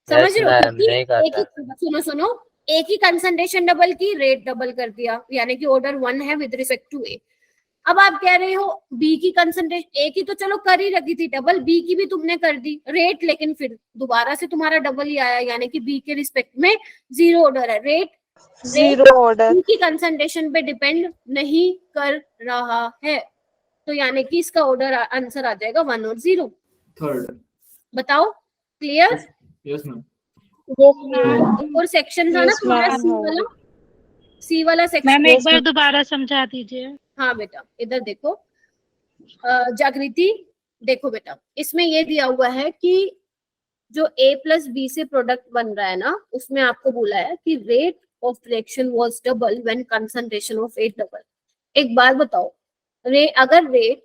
समझ रहे हो, सुनो, A की कंसंट्रेशन डबल की, रेट डबल कर दिया, यानी कि ऑर्डर 1 है विद रिस्पेक्ट टू A। अब आप कह रहे हो B की कंसंट्रेशन, A की तो चलो कर ही रखी थी डबल, B की भी तुमने कर दी रेट, लेकिन फिर दोबारा से तुम्हारा डबल ही आया, यानी कि B के रिस्पेक्ट में जीरो ऑर्डर है। रेट जीरो ऑर्डर B की कंसंट्रेशन पे डिपेंड नहीं कर रहा है, तो यानी कि इसका ऑर्डर आंसर आ जाएगा 1 और 0। Third. बताओ, क्लियर। Yes, ma'am. और सेक्शन था ना Yes, तुम्हारा ma'am. सी वाला सेक्शन। मैम एक बार दोबारा समझा दीजिए। हाँ बेटा, इधर देखो जागृति, देखो बेटा, इसमें ये दिया हुआ है कि जो A प्लस B से प्रोडक्ट बन रहा है ना, उसमें आपको बोला है कि rate of reaction was double when concentration of A double. एक बात बताओ, अगर रेट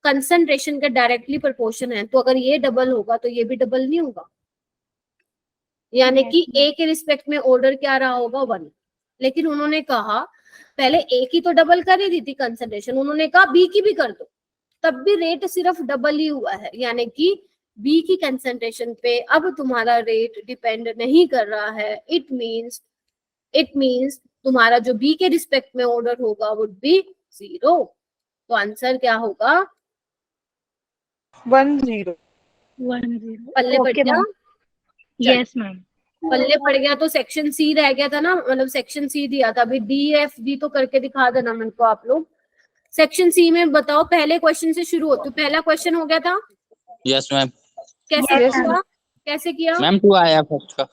कंसंट्रेशन का डायरेक्टली प्रोपोर्शन है, तो अगर ये डबल होगा तो ये भी डबल नहीं होगा, यानी कि A के रिस्पेक्ट में ऑर्डर क्या रहा होगा, 1। लेकिन उन्होंने कहा पहले A की तो डबल कर ही दी थी कंसंट्रेशन, उन्होंने कहा B की भी कर दो, तब भी रेट सिर्फ डबल ही हुआ है, यानी कि B की कंसंट्रेशन पे अब तुम्हारा रेट डिपेंड नहीं कर रहा है। इट मींस तुम्हारा जो B के रिस्पेक्ट में ऑर्डर होगा वुड बी 0। तो आंसर क्या होगा, 1 0। पल्ले पड़ गया। Yes ma'am. पल्ले पड़ गया तो सेक्शन सी रह गया था ना, मतलब सेक्शन सी दिया था। अभी डी एफ जी तो करके दिखा देना मेरे को आप लोग। सेक्शन सी में बताओ, पहले क्वेश्चन से शुरू होते। पहला क्वेश्चन हो गया था, यस मैम। कैसे किया मैम 2 आया फर्स्ट का।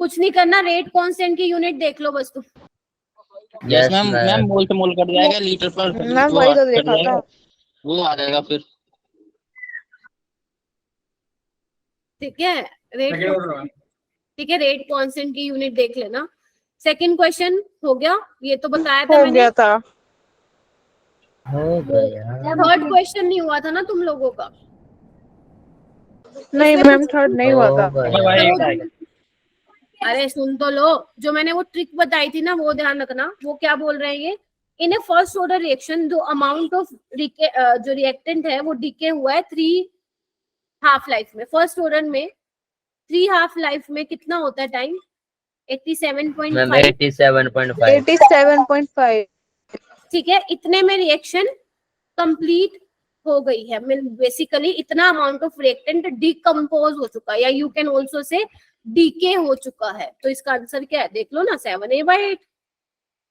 कुछ नहीं करना, रेट कांस्टेंट की यूनिट देख लो बस तुम। Yes ma'am. मैम मोल से मोल कट जाएगा, लीटर पर मैम वही तो देखा था। वो आ जाएगा फिर। ठीक है, रेट सेकंड ऑर्डर मैम। ठीक है, रेट कांस्टेंट की यूनिट देख लेना। सेकंड क्वेश्चन हो गया, ये तो बताया था हो मैंने। गया था। हो गया। थर्ड क्वेश्चन नहीं हुआ था ना तुम लोगों का? नहीं इसमें मैम थर्ड नहीं हुआ था। हो गया। अरे सुन तो लो, जो मैंने वो ट्रिक बताई थी ना वो ध्यान रखना। वो क्या बोल रहे हैं ये, इन ए फर्स्ट ऑर्डर रिएक्शन जो अमाउंट ऑफ जो रिएक्टेंट है वो डीके हुआ है 3 हाफ लाइफ में। फर्स्ट ऑर्डर में 3 हाफ लाइफ में कितना होता है टाइम? 87.5। 87.5। 87.5। ठीक है, इतने में रिएक्शन कंप्लीट हो गई है। बेसिकली इतना अमाउंट ऑफ रिएक्टेंट डिकम्पोज हो चुका है, या you can also say decay हो चुका है। तो इसका आंसर क्या है देख लो ना, 7A/8।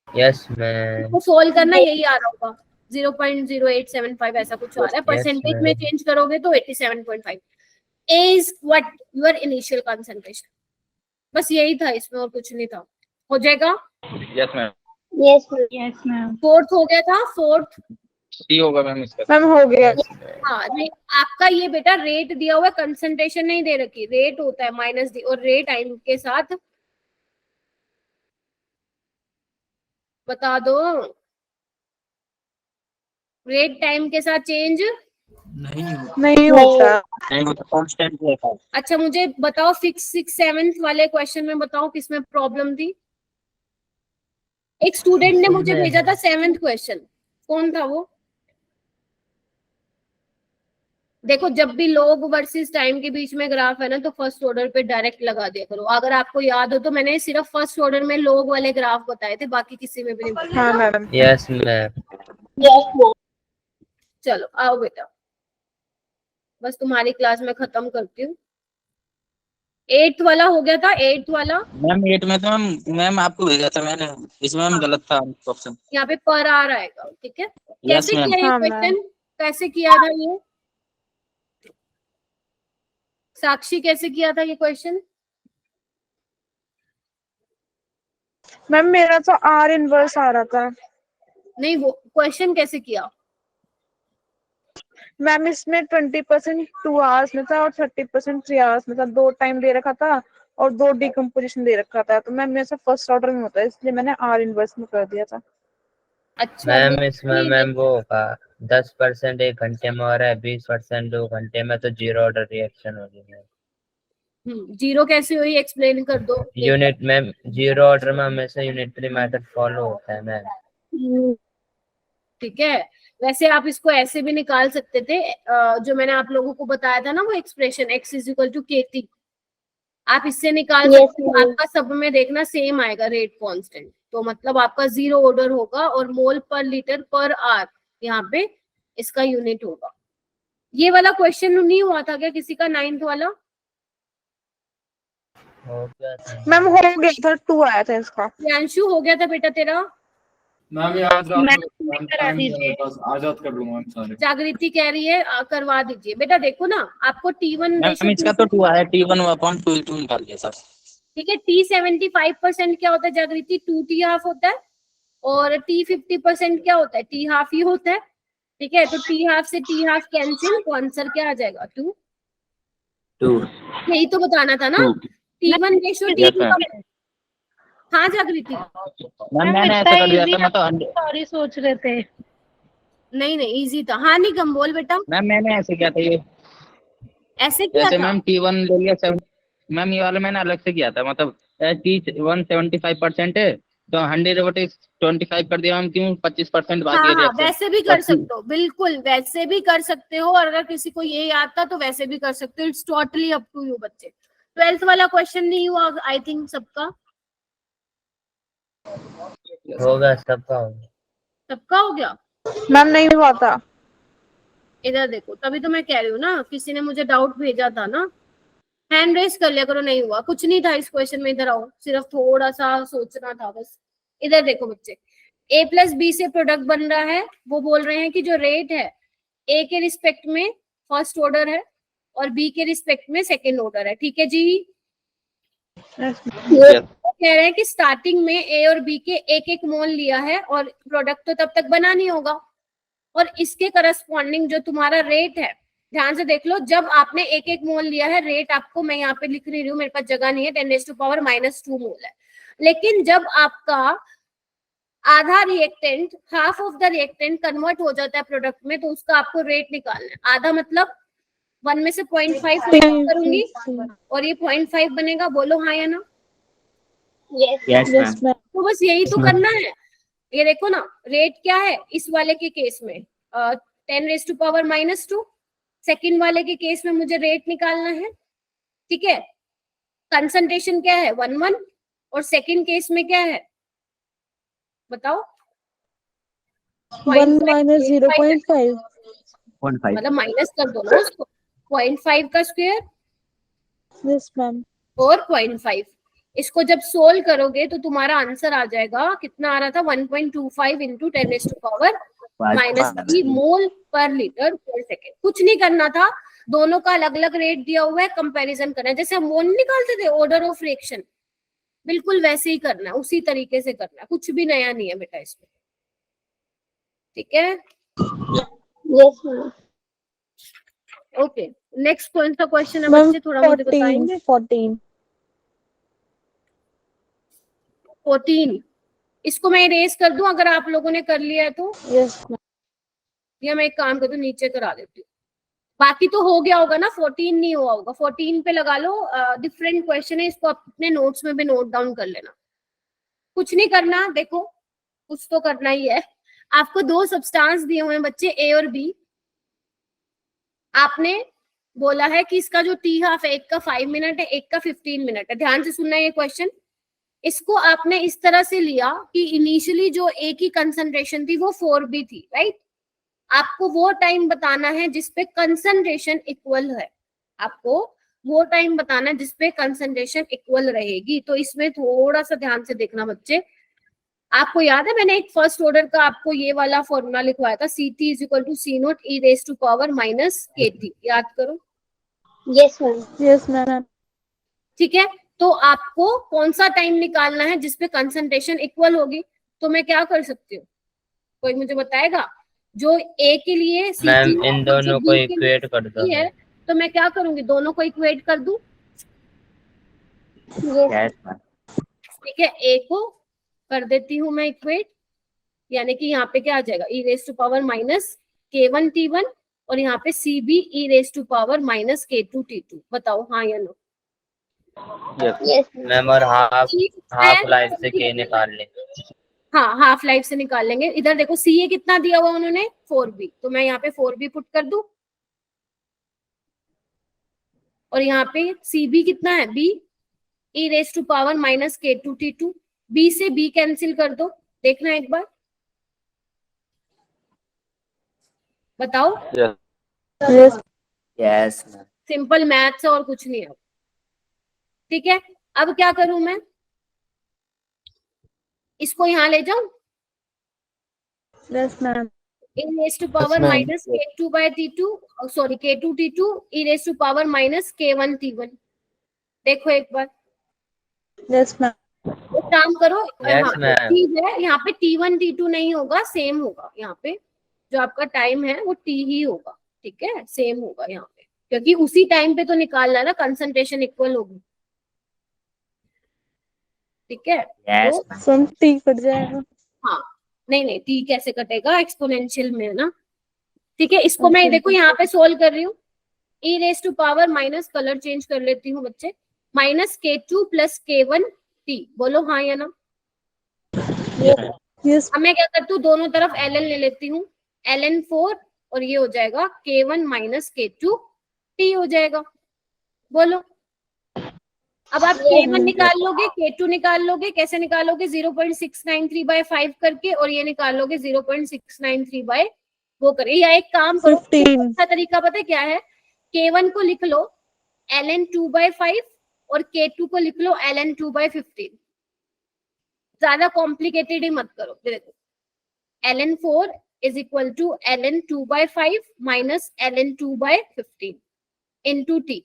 Yes ma'am. तो सोल्व करना यही आ रहा होगा, 0.0875 ऐसा कुछ आ रहा है। Yes, percentage ma'am. में चेंज करोगे तो 87.5 is what your initial concentration. बस यही था इसमें, और कुछ नहीं था। हो जाएगा? Yes ma'am. Yes, ma'am. Yes ma'am. Fourth हो गया था, फोर्थ। सी होगा मैम इसका। मैम हो गया। हाँ, आपका ये बेटा रेट दिया हुआ है, कंसंट्रेशन नहीं दे रखी। रेट होता है माइनस डी, और रेट टाइम के साथ बता दो, रेट टाइम के साथ चेंज नहीं होता। कांस्टेंट है। अच्छा मुझे बताओ, 6, 7 वाले क्वेश्चन में बताओ किसमें प्रॉब्लम थी? एक स्टूडेंट ने मुझे भेजा था 7th क्वेश्चन, कौन था वो? देखो, जब भी लॉग वर्सेस टाइम के बीच में ग्राफ है ना, तो फर्स्ट ऑर्डर पे डायरेक्ट लगा दिया करो। अगर आपको याद हो तो मैंने सिर्फ फर्स्ट ऑर्डर में लॉग वाले ग्राफ बताए थे, बाकी किसी में भी नहीं बताया। हाँ ma'am. Yes ma'am. Yes, ma'am. चलो आओ बेटा, बस तुम्हारी क्लास में खत्म करती हूँ। 8th वाला हो गया था, 8th वाला मैम 8 में तो मैम आपको भेजा था मैंने, इसमें मैम गलत था ऑप्शन। यहाँ पे पर आर आएगा। ठीक है, यस कैसे मैम। किया ये हाँ, क्वेश्चन? कैसे किया था ये? साक्षी कैसे किया था ये क्वेश्चन? मैम मेरा तो आर इनवर्स आ रहा था। नहीं, वो क्वेश्चन कैसे किया? मैम इसमें 20% 2 आवर्स में था और 30% 3 आवर्स में था। 2 टाइम दे रखा था और 2 डिकम्पोजिशन दे रखा था। तो मैम मेरे से फर्स्ट ऑर्डर में होता है, इसलिए मैंने आर इनवर्स में कर दिया था। अच्छा मैम वो इसमें मैम वो होगा 10% 1 घंटे में हो रहा है, 20% 2 घंटे में, तो जीरो ऑर्डर रिएक्शन होगी मैम। जीरो कैसे हुई, एक्सप्लेन कर दो। यूनिट मैम, जीरो ऑर्डर में हमेशा यूनिटरी मेथड फॉलो होता है मैम। ठीक है, वैसे आप इसको ऐसे भी निकाल सकते थे, जो मैंने आप लोगों को बताया था ना वो एक्सप्रेशन x = KT, आप इससे निकाल Yes, सकते हो। ma'am. आपका सब में देखना सेम आएगा रेट कांस्टेंट, तो मतलब आपका 0 ऑर्डर होगा, और मोल पर लीटर पर आर यहाँ पे इसका यूनिट होगा। ये वाला क्वेश्चन नहीं हुआ था क्या किसी का, 9th वाला? हो गया था मैम हो गया था, 2 आया था इसका। प्रियांशु हो गया था बेटा तेरा? मैम ये आज रात मैम, को करा दीजिए। आज रात कर लूंगा मैम सारे। जागृति कह रही है करवा दीजिए। बेटा देखो ना, आपको T1 मैम इसका तो 2 आया, T1/2 निकाल दिया सर। ठीक है, T 75% क्या होता है जागृति? 2T हाफ होता है, और T 50% क्या होता है? T हाफ ही होता है। ठीक है, तो T हाफ से T हाफ कैंसिल, तो आंसर क्या आ जाएगा? 2। 2। यही तो बताना था ना, T1 ratio Yes, T2 ma'am. का। हाँ जागृति, मैम मैंने ऐसा कर दिया था, मैं तो सॉरी सोच रहे थे। नहीं नहीं इजी था। हाँ निगम बोल बेटा। मैम मैंने ऐसे किया था ये, ऐसे किया जैसे था? मैम T1 ले लिया 7। मैम ये वाला मैंने अलग से किया था, मतलब T1 75% है तो 100/25 कर दिया मैम, क्यों 25% बाकी हाँ है हाँ, reaction। वैसे भी कर सकते हो, बिल्कुल वैसे भी कर सकते हो, और अगर किसी को ये याद था तो वैसे भी कर सकते हो। It's totally up to you बच्चे। 12th वाला क्वेश्चन नहीं हुआ आई थिंक सबका? होगा सबका होगा। सबका हो गया? मैम नहीं हुआ था। इधर देखो, तभी तो मैं कह रही हूँ ना, किसी ने मुझे डाउट भेजा था ना, हैंड रेस कर लिया करो। नहीं हुआ, कुछ नहीं था इस क्वेश्चन में। इधर आओ, सिर्फ थोड़ा सा सोचना था बस। इधर देखो बच्चे, A + B से प्रोडक्ट बन रहा है। वो बोल रहे हैं कि जो रेट है A के रिस्पेक्ट में फर्स्ट ऑर्डर है और B के रिस्पेक्ट में सेकेंड ऑर्डर है। ठीक है जी? वो कह रहे हैं कि स्टार्टिंग में A और B के 1-1 मोल लिया है, और प्रोडक्ट तो तब तक बना नहीं होगा, और इसके करस्पॉन्डिंग जो तुम्हारा रेट है ध्यान से देख लो, जब आपने एक एक मोल लिया है, रेट आपको मैं यहाँ पे लिख रही हूँ, मेरे पास जगह नहीं है, 10⁻⁻² मोल है। लेकिन जब आपका आधा reactant, half of the reactant convert हो जाता है प्रोडक्ट में, तो उसका आपको रेट निकालना है। आधा मतलब 1 में से 0.5 करूंगी और ये 0.5 बनेगा। बोलो हाँ या ना? Yes ma'am. तो बस यही तो करना है। ये देखो ना, रेट क्या है इस वाले के केस में, 10⁻²। सेकंड वाले के केस में मुझे रेट निकालना है, ठीक है। कंसंट्रेशन क्या है 1 और सेकंड केस में क्या है बताओ? 1 minus 0.5. 0.5 मतलब माइनस कर दो ना उसको, 0.5 का स्क्वायर Yes, ma'am. और 0.5। इसको जब सोल्व करोगे तो तुम्हारा आंसर आ जाएगा, कितना आ रहा था? 1.25 इंटू 10⁻³ मोल पर लीटर पर सेकेंड। कुछ नहीं करना था, दोनों का अलग अलग रेट दिया हुआ है, कंपैरिजन करना है। जैसे हम मोल निकालते थे ऑर्डर ऑफ रिएक्शन, बिल्कुल वैसे ही करना है, उसी तरीके से करना है, कुछ भी नया नहीं है बेटा इसमें, ठीक है। Yes, ma'am. ओके, नेक्स्ट कौन सा क्वेश्चन है Ma'am, बच्चे, थोड़ा मुझे बताएंगे? 14। इसको मैं इरेज कर दूं अगर आप लोगों ने कर लिया है तो, Yes, ma'am. या मैं एक काम कर दूं नीचे करा देती हूँ। बाकी तो हो गया होगा ना, 14 नहीं हुआ होगा। 14 पे लगा लो, डिफरेंट क्वेश्चन है, इसको अपने नोट्स में भी नोट डाउन कर लेना। कुछ नहीं करना, देखो कुछ तो करना ही है। आपको 2 सब्सटेंस दिए हुए हैं बच्चे, ए और बी। आपने बोला है कि इसका जो टी हाफ है, एक का 5 मिनट है, एक का 15 मिनट है। ध्यान से सुनना ये क्वेश्चन। इसको आपने इस तरह से लिया कि इनिशियली जो ए की कंसंट्रेशन थी वो 4B थी, राइट। आपको वो टाइम बताना है जिसपे कंसंट्रेशन इक्वल है, आपको वो टाइम बताना है जिसपे कंसंट्रेशन इक्वल रहेगी। तो इसमें थोड़ा सा ध्यान से देखना बच्चे। आपको याद है मैंने एक फर्स्ट ऑर्डर का आपको ये वाला फॉर्मूला लिखवाया था, CT = C0 e⁻⁻ याद करो। Yes, ma'am. Yes, ma'am. ठीक है, तो आपको कौन सा टाइम निकालना है जिसपे कंसंट्रेशन इक्वल होगी। तो मैं क्या कर सकती हूँ, कोई मुझे बताएगा? जो ए के लिए मैम इन दोनों को इक्वेट कर दो। है, तो मैं क्या करूंगी, दोनों को इक्वेट कर दूं। Yes ma'am. ठीक है, ए को कर देती हूँ मैं इक्वेट, यानी कि यहाँ पे क्या आ जाएगा, e⁻⁻k1t1 और यहाँ पे CB e⁻⁻k2t2। बताओ हाँ या नो? Yes, ma'am. मैम और हाफ लाइफ से के निकाल ले। हाँ, हाफ लाइफ से निकाल लेंगे। इधर देखो CA कितना दिया हुआ उन्होंने, 4B, तो मैं यहाँ पे 4B पुट कर दूं और यहाँ पे CB कितना है, B e⁻⁻k2t2। B से B कैंसिल कर दो, देखना एक बार, बताओ। Yes. Yes ma'am. Simple maths है और कुछ नहीं है, ठीक है। अब क्या करूं मैं, इसको यहाँ ले जाऊं, Yes, ma'am. e⁻⁻k2/t2 sorry k2t2 e⁻⁻k1t1। देखो एक बार, Yes, ma'am. एक काम करो, Yes, हाँ, ma'am. ठीक है, यहाँ पे T1 T2 नहीं होगा, सेम होगा। यहाँ पे जो आपका टाइम है वो T ही होगा, ठीक है, सेम होगा यहाँ पे, क्योंकि उसी टाइम पे तो निकालना है ना, कंसंट्रेशन इक्वल होगी, ठीक है। यस तो मैम। From T कट जाएगा. हाँ, नहीं T कैसे कटेगा, एक्सपोनेंशियल में है ना, ठीक है। इसको मैं देखो यहाँ पे सोल्व कर रही हूँ, e⁻⁻ कलर चेंज कर लेती हूँ बच्चे, -k2 + k1t। बोलो हाँ या ना? Yes. अब मैं क्या करती हूँ, दोनों तरफ ln ले लेती हूँ, ln 4 और ये हो जाएगा k1 - k2t हो जाएगा। बोलो, अब आप k1 निकाल लोगे, k2 निकाल लोगे, कैसे निकालोगे, 0.693/5 करके, और ये निकाल लोगे 0.693 वो करें, या एक काम करो, 15. अच्छा तरीका पता है क्या है, k1 को लिख लो ln 2/5 और k2 को लिख लो ln 2/15। ज्यादा कॉम्प्लिकेटेड ही मत करो। देखो, ln 4 = ln 2/5 - ln 2/15 into t।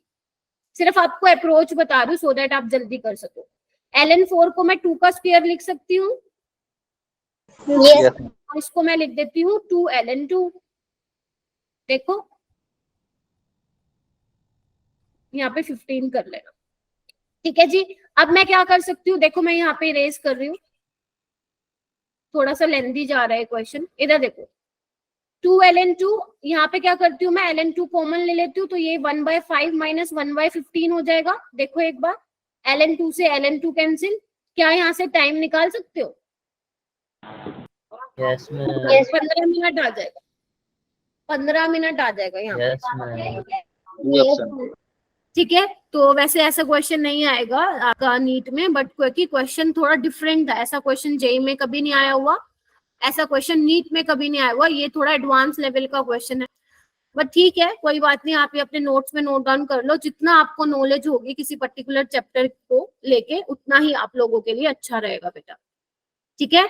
सिर्फ आपको अप्रोच बता रही हूँ सो दैट आप जल्दी कर सको। ln 4 को मैं 2 का स्क्वायर लिख सकती हूँ, Yes. इसको मैं लिख देती हूँ 2 ln 2। देखो यहाँ पे 15 कर लेना। ठीक है जी। अब मैं क्या कर सकती हूँ, देखो मैं यहाँ पे इरेज कर रही हूँ, थोड़ा सा लेंथी जा रहा है क्वेश्चन। इधर देखो 2 ln2, यहाँ पे क्या करती हूँ मैं, ln2 कॉमन ले लेती हूँ, तो ये 1/5 माइनस 1/15 हो जाएगा। देखो एक बार, ln2 से ln2 कैंसिल, क्या यहाँ से टाइम निकाल सकते हो? Yes ma'am. 15 मिनट आ जाएगा, 15 मिनट आ जाएगा यहाँ पे। Yes ma'am. ठीक है, तो वैसे ऐसा क्वेश्चन नहीं आएगा आपका नीट में, बट क्योंकि क्वेश्चन थोड़ा डिफरेंट था, ऐसा क्वेश्चन जेई में कभी नहीं आया हुआ, ऐसा क्वेश्चन नीट में कभी नहीं आया हुआ, ये थोड़ा एडवांस लेवल का क्वेश्चन है। बट ठीक है, कोई बात नहीं, आप ये अपने नोट्स में नोट डाउन कर लो। जितना आपको नॉलेज होगी किसी पर्टिकुलर चैप्टर को लेके, उतना ही आप लोगों के लिए अच्छा रहेगा बेटा। ठीक है,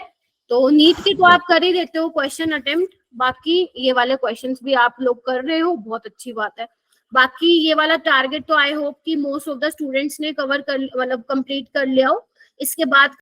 तो नीट के तो आप कर ही देते हो क्वेश्चन अटेम्प्ट, बाकी ये वाले क्वेश्चंस भी आप लोग कर रहे हो, बहुत अच्छी बात है। बाकी ये वाला टारगेट तो आई होप कि मोस्ट ऑफ द स्टूडेंट्स ने कवर कर, मतलब कंप्लीट कर लिया हो। इसके बाद